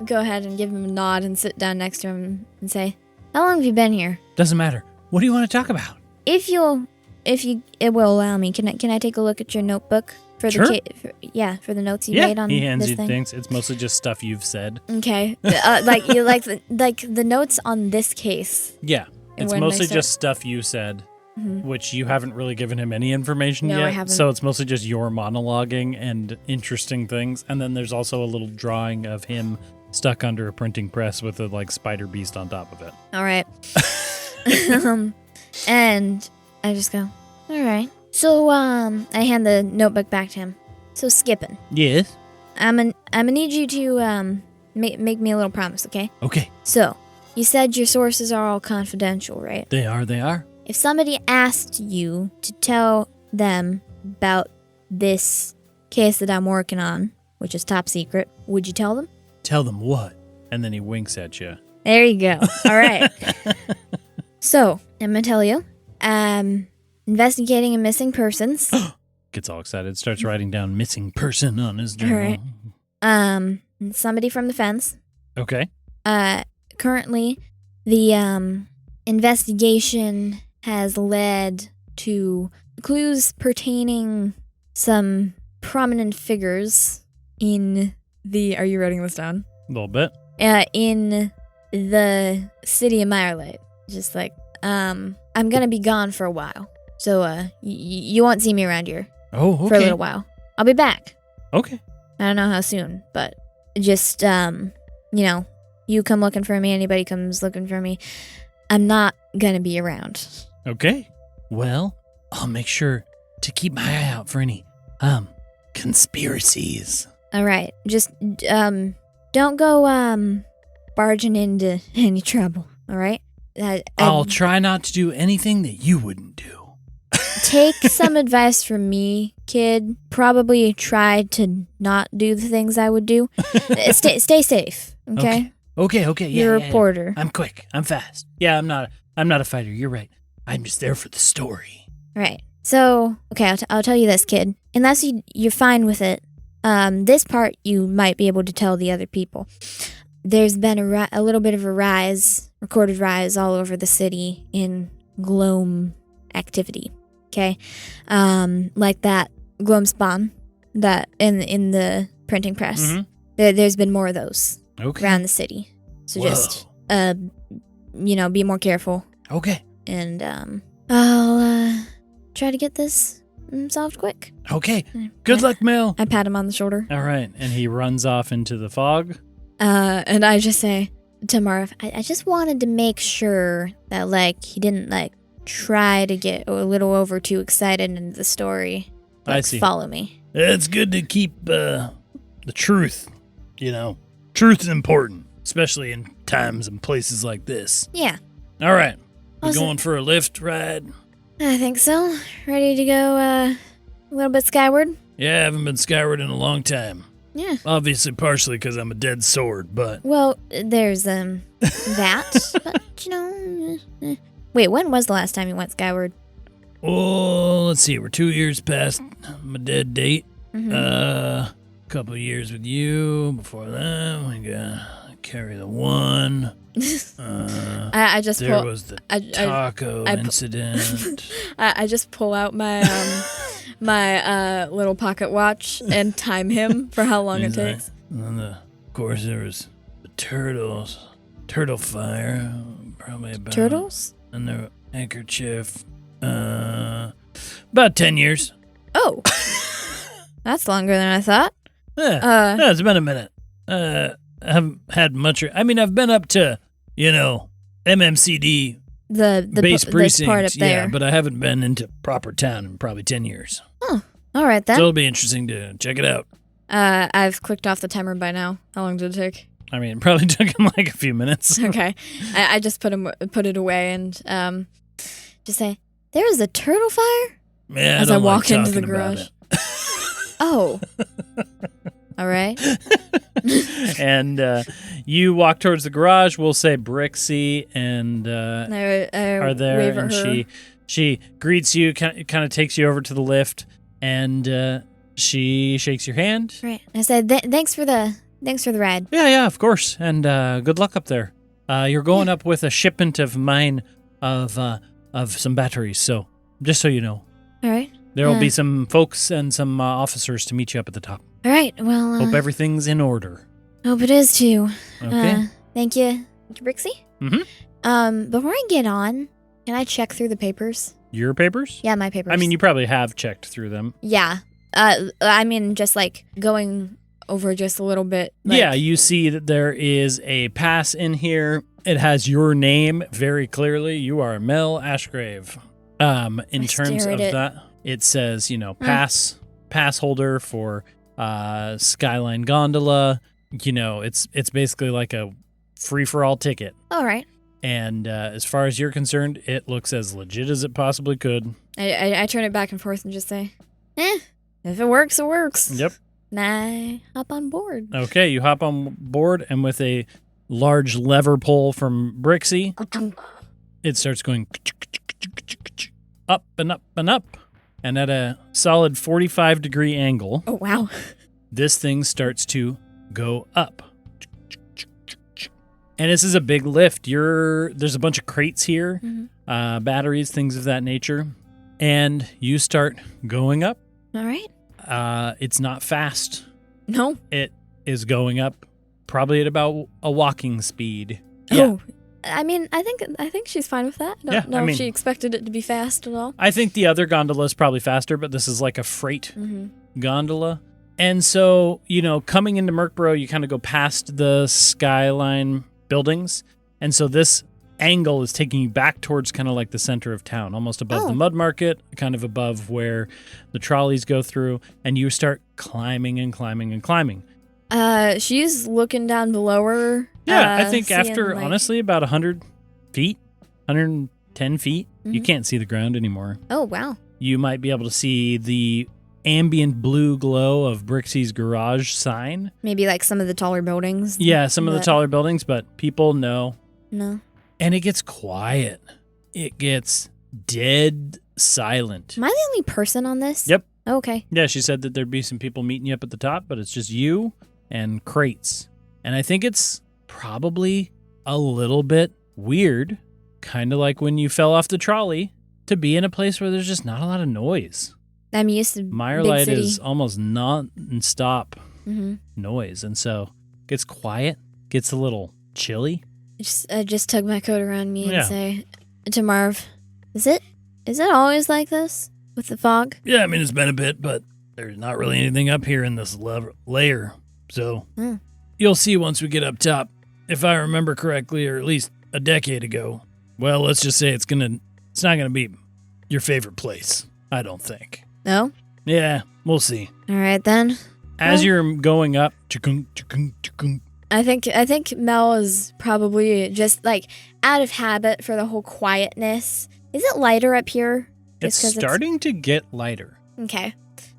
go ahead and give him a nod and sit down next to him and say, "How long have you been here?" Doesn't matter. What do you want to talk about? If you it will allow me, can I take a look at your notebook for Sure. for the notes you made on he hands this you thing? things. It's mostly just stuff you've said. Okay. Like the notes on this case. Yeah. It's When mostly they just stuff you said, which you haven't really given him any information No, yet. I haven't. So it's mostly just your monologuing and interesting things. And then there's also a little drawing of him stuck under a printing press with a spider beast on top of it. All right. And I just go, "All right." So I hand the notebook back to him. So Skippin', Yes. I'm gonna need you to make me a little promise, okay? Okay. So you said your sources are all confidential, right? They are. If somebody asked you to tell them about this case that I'm working on, which is top secret, would you tell them? Tell them what? And then he winks at you. There you go. All right. So I'm gonna tell you, investigating a missing persons. Gets all excited. Starts writing down missing person on his journal. Right. Somebody from the fence. Okay. Currently, the investigation has led to clues pertaining some prominent figures in the. Are you writing this down? A little bit. In the city of Mirelight. Just I'm gonna be gone for a while, so you won't see me around here Oh, okay. for a little while. I'll be back. Okay. I don't know how soon, but just you come looking for me, anybody comes looking for me, I'm not gonna be around. Okay. Well, I'll make sure to keep my eye out for any conspiracies. All right, just don't go barging into any trouble. All right. I'll try not to do anything that you wouldn't do. Take some advice from me, kid. Probably try to not do the things I would do. Stay safe, okay? Okay. Yeah, You're a yeah. reporter. I'm quick. I'm fast. Yeah, I'm not a fighter. You're right. I'm just there for the story. Right. So, okay, I'll tell you this, kid. Unless you're fine with it, this part you might be able to tell the other people. There's been a little bit of a recorded rise all over the city in gloam activity. Okay, like that gloam spawn that in the printing press. Mm-hmm. There's been more of those Okay. around the city. So Whoa. just be more careful. Okay. And I'll try to get this solved quick. Okay. Good luck, Mel. I pat him on the shoulder. All right. And he runs off into the fog. And I just say to Marv, I just wanted to make sure that he didn't try to get a little over too excited into the story. I see. Follow me. It's good to keep the truth. Truth is important, especially in times and places like this. Yeah, All right. We Awesome. going for a lift ride? I think so. Ready to go a little bit skyward? Yeah, I haven't been skyward in a long time. Yeah. Obviously, partially because I'm a dead sword, but Well, there's that. But wait, when was the last time you went skyward? oh, let's see. We're 2 years past my dead date. Mhm. Couple of years with you. Before that, we got carry the one. I just There pull. was the I- taco I- incident. I just pull out my my little pocket watch and time him for how long it He's like- takes. and then, of course, there was the turtle fire, probably about Turtles? and the handkerchief. About 10 years. Oh, that's longer than I thought. Yeah, it's been a minute. I haven't had much. I've been up to, MMCD the base precinct, part up there. Yeah, but I haven't been into proper town in probably 10 years. Oh, all right then. So it'll be interesting to check it out. I've clicked off the timer by now. How long did it take? I mean, it probably took him like a few minutes. Okay, I just put it away and just say, "There is a turtle fire." Yeah, as I walk into the garage. Oh, all right. And you walk towards the garage. We'll say Brixie and I are there, wave at and her. she greets you, kind of takes you over to the lift, and she shakes your hand. Right. I said, "Thanks for the ride." Yeah, of course, and good luck up there. You're going up with a shipment of mine of some batteries, so just so you know. All right. There will be some folks and some officers to meet you up at the top. All right. Well, Hope everything's in order. Hope it is too. Okay. Thank you, Brixie. Mm-hmm. Before I get on, can I check through the papers? Your papers? Yeah, my papers. I mean, you probably have checked through them. Yeah. I mean, just like going over just a little bit. Yeah, you see that there is a pass in here. It has your name very clearly. You are Mel Ashgrave. In terms of that, it says, pass holder for Skyline gondola. It's basically like a free-for-all ticket. All right. And as far as you're concerned, it looks as legit as it possibly could. I turn it back and forth and just say, if it works, it works. Yep. And I hop on board. Okay, you hop on board, and with a large lever pull from Brixie, it starts going up and up and up. And at a solid 45-degree angle, oh, wow, this thing starts to go up. And this is a big lift. There's a bunch of crates here, batteries, things of that nature. And you start going up. All right. It's not fast. No. It is going up probably at about a walking speed. Oh, I mean, I think she's fine with that. I don't know if she expected it to be fast at all. I think the other gondola is probably faster, but this is like a freight gondola. And so, coming into Merkboro, you kind of go past the Skyline buildings. And so this angle is taking you back towards kind of like the center of town, almost above the mud market, kind of above where the trolleys go through. And you start climbing and climbing and climbing. She's looking down below her. Yeah, I think after, honestly, about 100 feet, 110 feet, you can't see the ground anymore. Oh, wow. You might be able to see the ambient blue glow of Brixie's garage sign. Maybe like some of the taller buildings. Yeah, some of the taller buildings, but people know. No. And it gets quiet. It gets dead silent. Am I the only person on this? Yep. Okay. Yeah, she said that there'd be some people meeting you up at the top, but it's just you and crates. And I think it's probably a little bit weird, kind of like when you fell off the trolley, to be in a place where there's just not a lot of noise. I'm used to Mirelight big city. is almost non-stop noise, and so it gets quiet, gets a little chilly. I just tug my coat around me and say to Marv, is it always like this with the fog? Yeah, I mean, it's been a bit, but there's not really anything up here in this layer, so you'll see once we get up top. If I remember correctly, or at least a decade ago, well, let's just say it's not gonna be your favorite place, I don't think. No? Yeah, we'll see. All right, then. As you're going up, I think Mel is probably just like out of habit for the whole quietness. Is it lighter up here? It's starting to get lighter. Okay.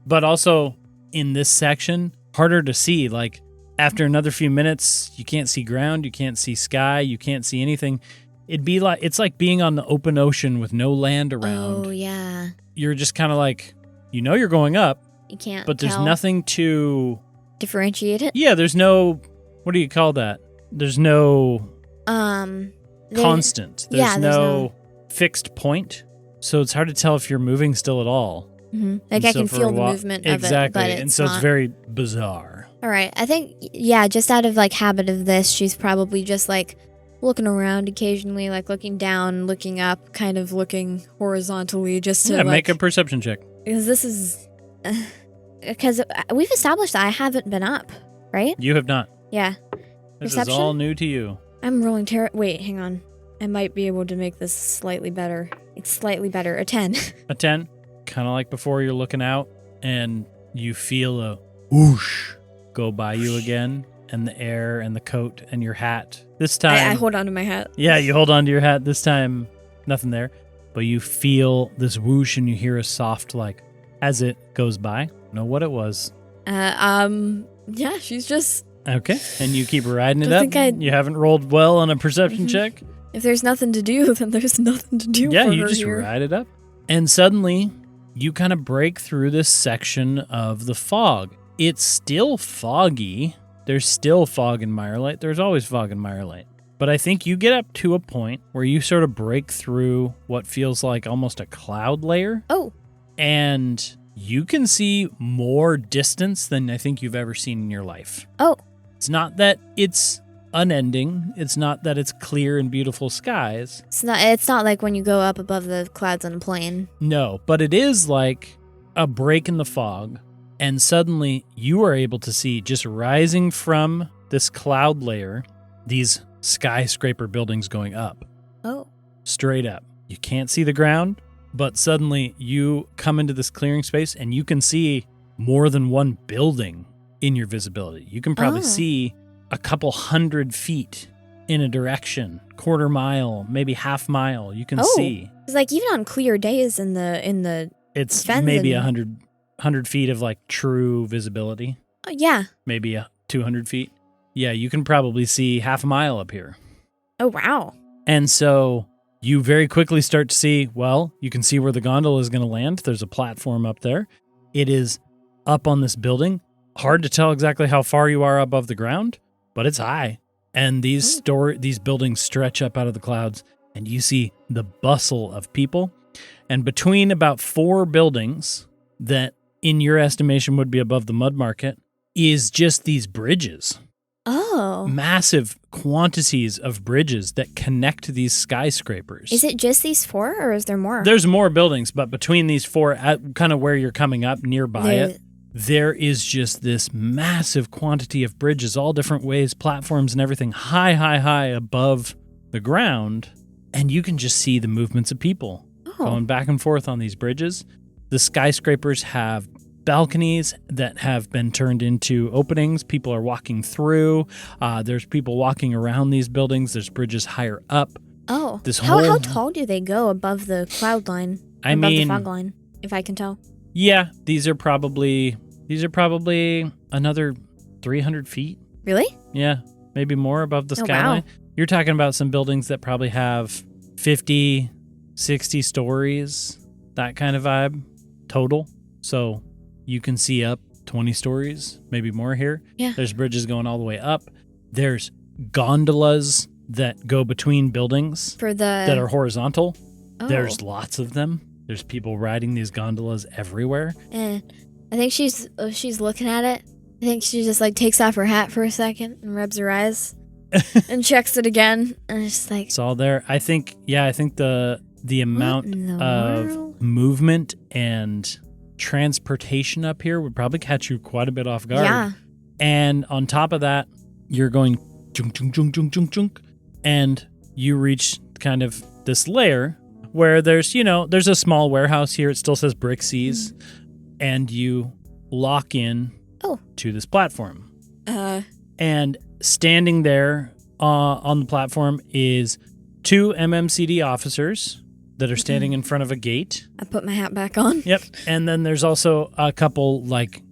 But also in this section, harder to see. Like after another few minutes, you can't see ground, you can't see sky, you can't see anything. It's like being on the open ocean with no land around. Oh, yeah. You're just kind of like, you're going up. You can't But there's tell. nothing to Differentiate it? Yeah, there's no, what do you call that? There's no constant. There's no fixed point. So it's hard to tell if you're moving still at all. Mm-hmm. Like I can feel the movement of it. Exactly. But And so it's very bizarre. All right. I think, just out of like habit of this, she's probably just like looking around occasionally, like looking down, looking up, kind of looking horizontally just to make a perception check. Because this is... Because we've established that I haven't been up, right? You have not. Yeah. This Perception? is all new to you. I'm rolling Wait, hang on. I might be able to make this slightly better. It's slightly better. A 10. A 10, kind of like before, you're looking out and you feel a whoosh go by you again, and the air and the coat and your hat. This time... I hold on to my hat. Yeah, you hold on to your hat. This time, nothing there. But you feel this whoosh and you hear a soft, like, as it goes by. Know what it was. Yeah, she's just... Okay, and you keep riding it up. You haven't rolled well on a perception check. If there's nothing to do, then there's nothing to do for her. Yeah, you just ride it up. And suddenly, you kind of break through this section of the fog. It's still foggy. There's still fog in Mirelight. There's always fog in Mirelight. But I think you get up to a point where you sort of break through what feels like almost a cloud layer. Oh. And you can see more distance than I think you've ever seen in your life. Oh. It's not that it's unending. It's not that it's clear and beautiful skies. It's not like when you go up above the clouds on a plane. No, but it is like a break in the fog. And suddenly you are able to see, just rising from this cloud layer, these skyscraper buildings going up. Oh. Straight up. You can't see the ground, but suddenly you come into this clearing space and you can see more than one building in your visibility. You can probably see a couple 100 feet in a direction, quarter mile, maybe half mile. You can see. It's like even on clear days in the it's maybe 100 feet of like true visibility. Yeah. Maybe 200 feet. Yeah, you can probably see half a mile up here. Oh, wow. And so you very quickly start to see, well, you can see where the gondola is going to land. There's a platform up there. It is up on this building. Hard to tell exactly how far you are above the ground, but it's high. And these buildings stretch up out of the clouds, and you see the bustle of people. And between about 4 buildings that, in your estimation, would be above the mud market, is just these bridges. Oh. Massive quantities of bridges that connect to these skyscrapers. Is it just these 4, or is there more? There's more buildings, but between these 4, at kind of where you're coming up nearby there is just this massive quantity of bridges, all different ways, platforms and everything, high above the ground. And you can just see the movements of people going back and forth on these bridges. The skyscrapers have balconies that have been turned into openings. People are walking through. There's people walking around these buildings. There's bridges higher up. Oh. How tall do they go above the cloud line? Above the fog line, if I can tell. Yeah, these are probably another 300 feet. Really? Yeah, maybe more above the skyline. Wow. You're talking about some buildings that probably have 50, 60 stories, that kind of vibe total. So you can see up 20 stories, maybe more here. Yeah. There's bridges going all the way up. There's gondolas that go between buildings that are horizontal. Oh. There's lots of them. There's people riding these gondolas everywhere. And I think she's looking at it. I think she just like takes off her hat for a second and rubs her eyes and checks it again. And it's like, it's all there. I think the amount of movement and transportation up here would probably catch you quite a bit off guard. Yeah. And on top of that, you're going chunk, chunk, chunk, chunk, chunk, chunk, and you reach kind of this layer where there's a small warehouse here. It still says Brixie's, and you lock in to this platform. And standing there on the platform is 2 MMCD officers that are standing in front of a gate. I put my hat back on. Yep. And then there's also a couple like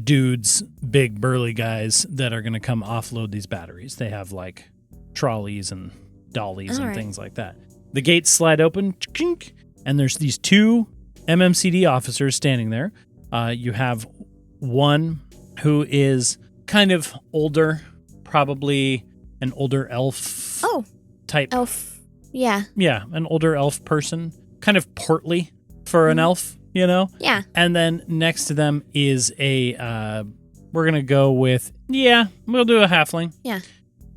dudes, big burly guys that are going to come offload these batteries. They have like trolleys and dollies and things like that. The gates slide open, and there's these 2 MMCD officers standing there. You have one who is kind of older, probably an older elf type. Elf, yeah. Yeah, an older elf person, kind of portly for an elf, Yeah. And then next to them is we're going to go with, we'll do a halfling. Yeah.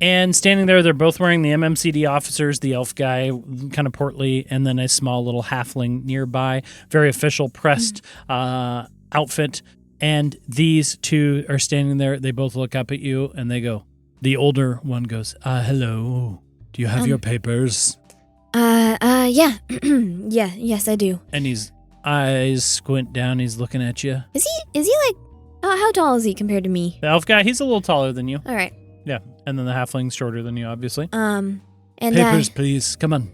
And standing there, they're both wearing the MMCD officers, the elf guy, kind of portly, and then a small little halfling nearby. Very official, pressed outfit. And these 2 are standing there. They both look up at you, and they go, the older one goes, hello, do you have your papers? Yeah. Yes, I do. And his eyes squint down. He's looking at you. Is he like, how tall is he compared to me? The elf guy, he's a little taller than you. All right. Yeah. And then the halfling's shorter than you, obviously. And Papers, please. Come on.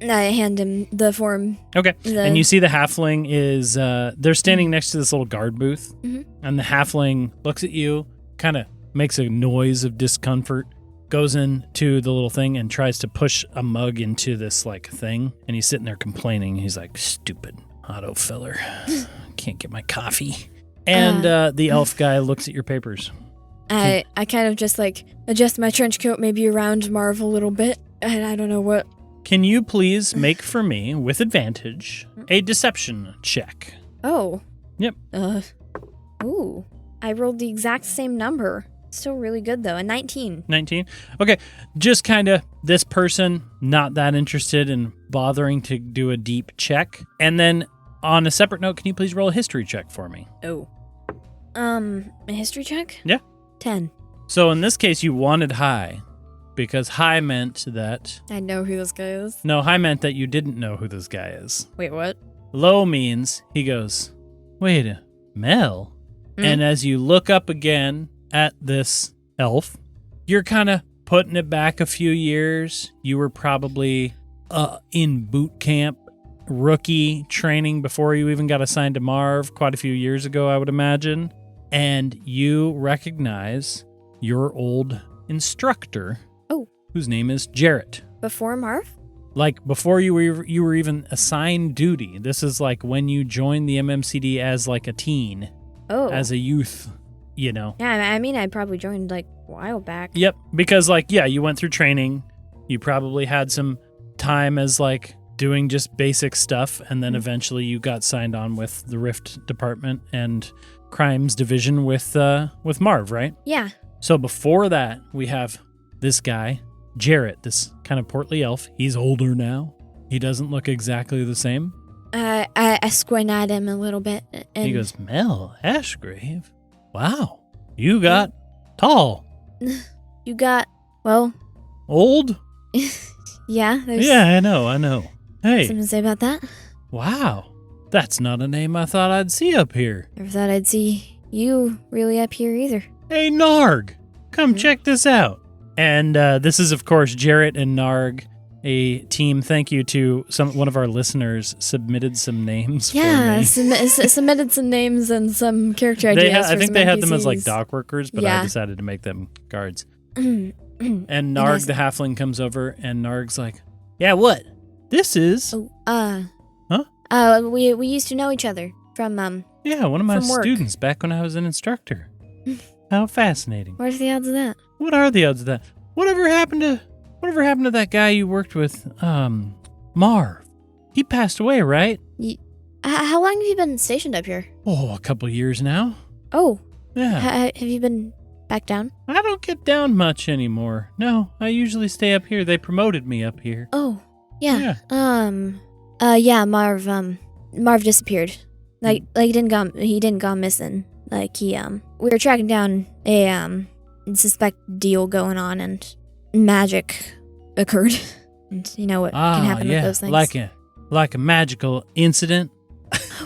I hand him the form. Okay. And you see the halfling is, they're standing next to this little guard booth. Mhm. And the halfling looks at you, kind of makes a noise of discomfort, goes into the little thing and tries to push a mug into this like thing. And he's sitting there complaining. He's like, stupid autofiller. Can't get my coffee. And the elf guy looks at your papers. I kind of just like adjust my trench coat maybe around Marv a little bit. And I don't know what. Can you please make for me, with advantage, a deception check? Oh. Yep. Ooh. I rolled the exact same number. Still really good, though. A 19. 19? Okay. Just kind of this person not that interested in bothering to do a deep check. And then on a separate note, can you please roll a history check for me? Oh. A history check? Yeah. 10. So in this case, you wanted high. Because high meant that... I know who this guy is. No, high meant that you didn't know who this guy is. Wait, what? Low means he goes, wait, Mel? And as you look up again at this elf, you're kind of putting it back a few years. You were probably in boot camp, rookie training before you even got assigned to Marv quite a few years ago, I would imagine. And you recognize your old instructor. Whose name is Jarrett. Before Marv? Like before you were even assigned duty. This is like when you joined the MMCD as like a teen. Oh. As a youth, you know. Yeah, I mean, I probably joined like a while back. Yep, because like, yeah, you went through training. You probably had some time as like doing just basic stuff. And then eventually you got signed on with the Rift Department and Crimes Division with Marv, right? Yeah. So before that, we have this guy, Jarrett, this kind of portly elf. He's older now. He doesn't look exactly the same. I squint at him a little bit. And he goes, Mel Ashgrave? Wow. You got tall. You got, well... Old? Yeah. Yeah, I know. Hey. Something to say about that? Wow. That's not a name I thought I'd see up here. Never thought I'd see you really up here either. Hey, Narg. Come check this out. And this is, of course, Jarrett and Narg, a team. Thank you to one of our listeners submitted some names for me. Submitted some names and some character ideas. I think they had them as like NPCs. dock workers, but Yeah. I decided to make them guards. And Narg, the halfling, comes over, and Narg's like, yeah, what? This is... Huh? We used to know each other from, Yeah, one of my from work. students back when I was an instructor. How fascinating. What are the odds of that? What are the odds of that? Whatever happened to that guy you worked with, Marv? He passed away, right? How long have you been stationed up here? Oh, a couple years now. Oh. Yeah. Have you been back down? I don't get down much anymore. No, I usually stay up here. They promoted me up here. Oh. Yeah. Yeah. Yeah, Marv disappeared. Like he didn't go missing. Like we were tracking down a suspect deal going on, and magic occurred. And you know what can happen with those things. Like a magical incident.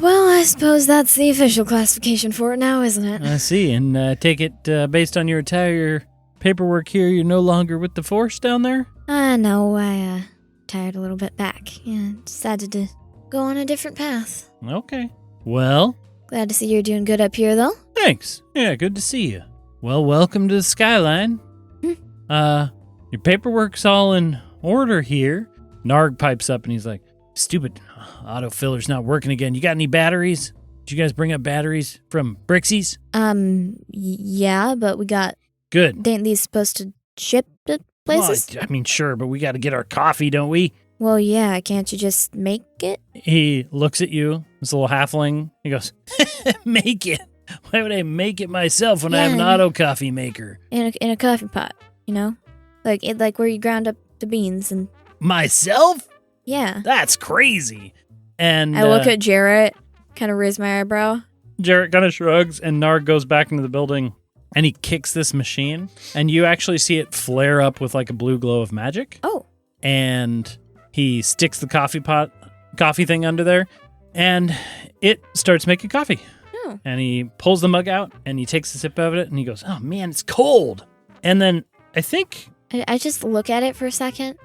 Well, I suppose that's the official classification for it now, isn't it? I see, and take it based on your entire paperwork here, you're no longer with the Force down there? No, I tired a little bit back. Yeah, decided to go on a different path. Okay. Well... Glad to see you're doing good up here, though. Thanks. Yeah, good to see you. Well, welcome to the Skyline. Your paperwork's all in order here. Narg pipes up and he's like, stupid autofiller's not working again. You got any batteries? Did you guys bring up batteries from Brixie's? Yeah, but we got... Good. Ain't these supposed to ship to places? Well, I mean, sure, but we got to get our coffee, don't we? Well, yeah, can't you just make it? He looks at you, this little halfling. He goes, make it? Why would I make it myself when I have an auto coffee maker? In a coffee pot, you know? Like where you ground up the beans and... Myself? Yeah. That's crazy. And I look at Jarrett, kind of raise my eyebrow. Jarrett kind of shrugs, and Narg goes back into the building, and he kicks this machine, and you actually see it flare up with like a blue glow of magic. Oh. And He sticks the coffee thing under there, and it starts making coffee. Oh. And he pulls the mug out, and he takes a sip of it, and he goes, "Oh man, it's cold." And then I think I just look at it for a second.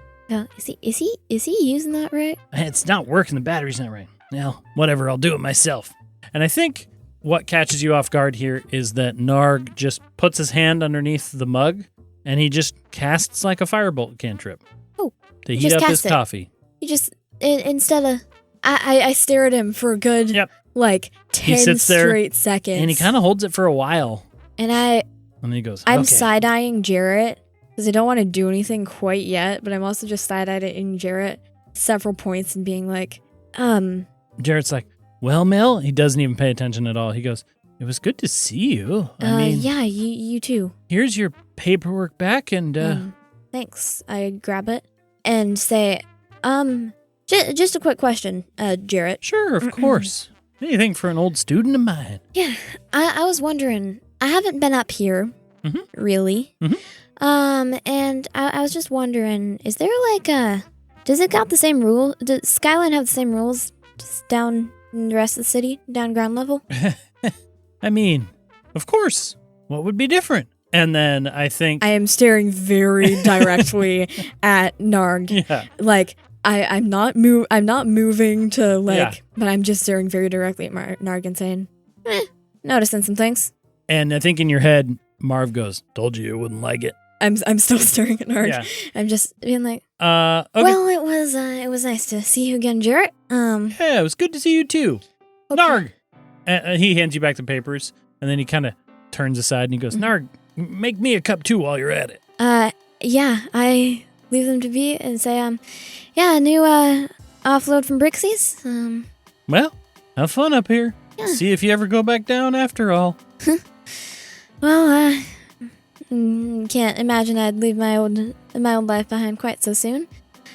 Is he using that right? it's not working. The battery's not right. Well, whatever. I'll do it myself. And I think what catches you off guard here is that Narg just puts his hand underneath the mug, and he just casts like a firebolt cantrip. Oh, to heat up his coffee. He just instead of I stare at him for a good 10 straight seconds, and he kind of holds it for a while. And he goes, I'm okay. side-eyeing Jarrett because I don't want to do anything quite yet, but I'm also just side-eyeing Jarrett several points and being like, Jarrett's like, "Well, Mel," he doesn't even pay attention at all. He goes, "It was good to see you. Yeah, you too. Here's your paperwork back, and thanks." I grab it and say, just a quick question, Jarrett. Sure, of course. Anything for an old student of mine. Yeah, I was wondering. I haven't been up here, really. Mm-hmm. And I was just wondering, is there does it got the same rule? Does Skyline have the same rules just down in the rest of the city, down ground level? I mean, of course. What would be different? And then I think I am staring very directly at Narg. Yeah. Like I'm not moving to but I'm just staring very directly at Narg and saying, noticing some things. And I think in your head, Marv goes, "Told you wouldn't like it." I'm still staring at Narg. Yeah. I'm just being like, okay. Well, it was nice to see you again, Jarrett. Yeah, it was good to see you too. Okay. Narg. And he hands you back the papers, and then he kind of turns aside and he goes, "Narg, make me a cup too while you're at it." Yeah, I leave them to be and say, a new offload from Brixie's. Well, have fun up here. Yeah. See if you ever go back down after all. Well, can't imagine I'd leave my old life behind quite so soon.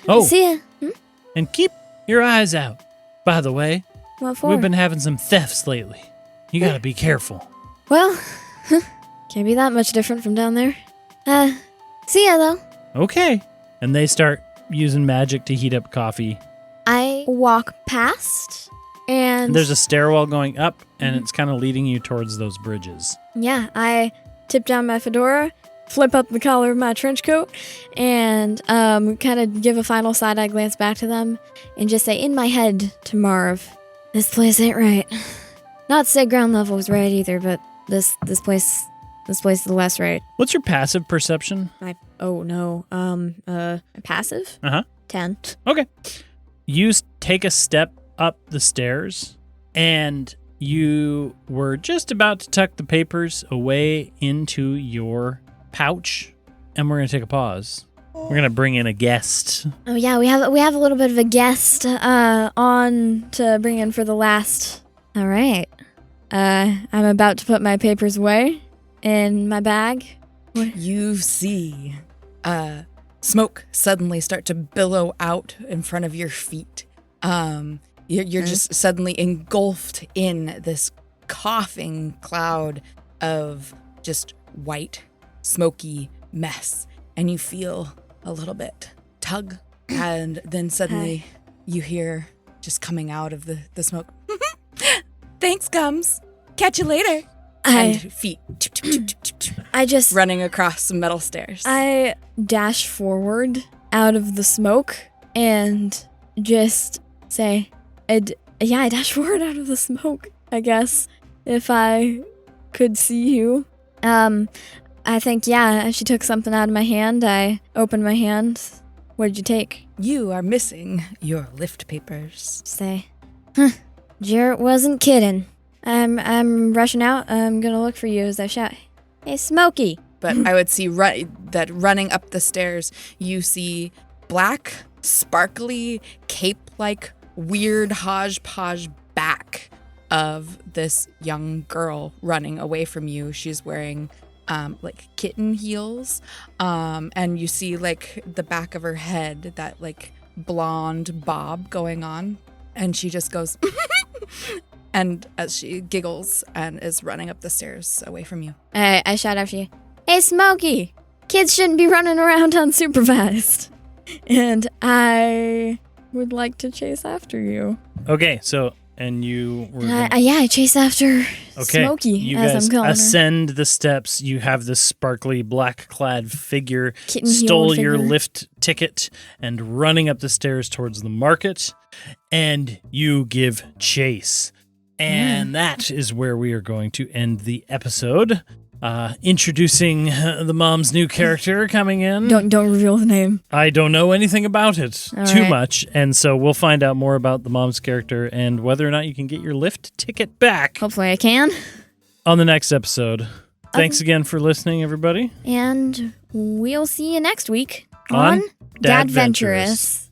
Oh, see ya. And keep your eyes out. By the way, What for? we've been having some thefts lately. You gotta be careful. Well, can't be that much different from down there. See ya though. Okay. And they start using magic to heat up coffee. I walk past, and There's a stairwell going up, and it's kind of leading you towards those bridges. yeah, I tip down my fedora, flip up the collar of my trench coat, and kind of give a final side-eye glance back to them, and just say in my head to Marv, "This place ain't right." Not to say ground level was right either, but this place is less right. What's your passive perception? Passive? 10. Okay. You take a step up the stairs, and you were just about to tuck the papers away into your pouch, and we're going to take a pause. We're going to bring in a guest. Oh yeah, we have a little bit of a guest on to bring in for the last. All right. I'm about to put my papers away in my bag. You see smoke suddenly start to billow out in front of your feet. You're just suddenly engulfed in this coughing cloud of just white, smoky mess. And you feel a little bit tug. And then suddenly you hear just coming out of the smoke, "Thanks, Gums. Catch you later." And feet I just running across some metal stairs. I dash forward out of the smoke and just say, I dash forward out of the smoke, I guess, if I could see you. I think, she took something out of my hand. I opened my hand. What did you take? You are missing your lift papers. Say, Jarrett wasn't kidding. I'm rushing out. I'm gonna look for you as I shout, "Hey, Smokey!" But I would see that running up the stairs, you see black, sparkly, cape-like, weird hodgepodge back of this young girl running away from you. She's wearing like kitten heels, and you see like the back of her head, that like blonde bob going on, and she just goes and as she giggles and is running up the stairs away from you. I shout after you, "Hey, Smokey! Kids shouldn't be running around unsupervised." And I would like to chase after you. Okay, so and you were I chase after Smokey, you as guys I'm calling ascend the steps. You have this sparkly black-clad figure Kitten-heeled stole your figure. lift ticket and running up the stairs towards the market, and you give chase. And that is where we are going to end the episode. Introducing the mom's new character coming in. Don't reveal the name. I don't know anything about it All too right. much, and so we'll find out more about the mom's character and whether or not you can get your lift ticket back Hopefully I can. on the next episode. Thanks again for listening, everybody. And we'll see you next week On on Dadventurous.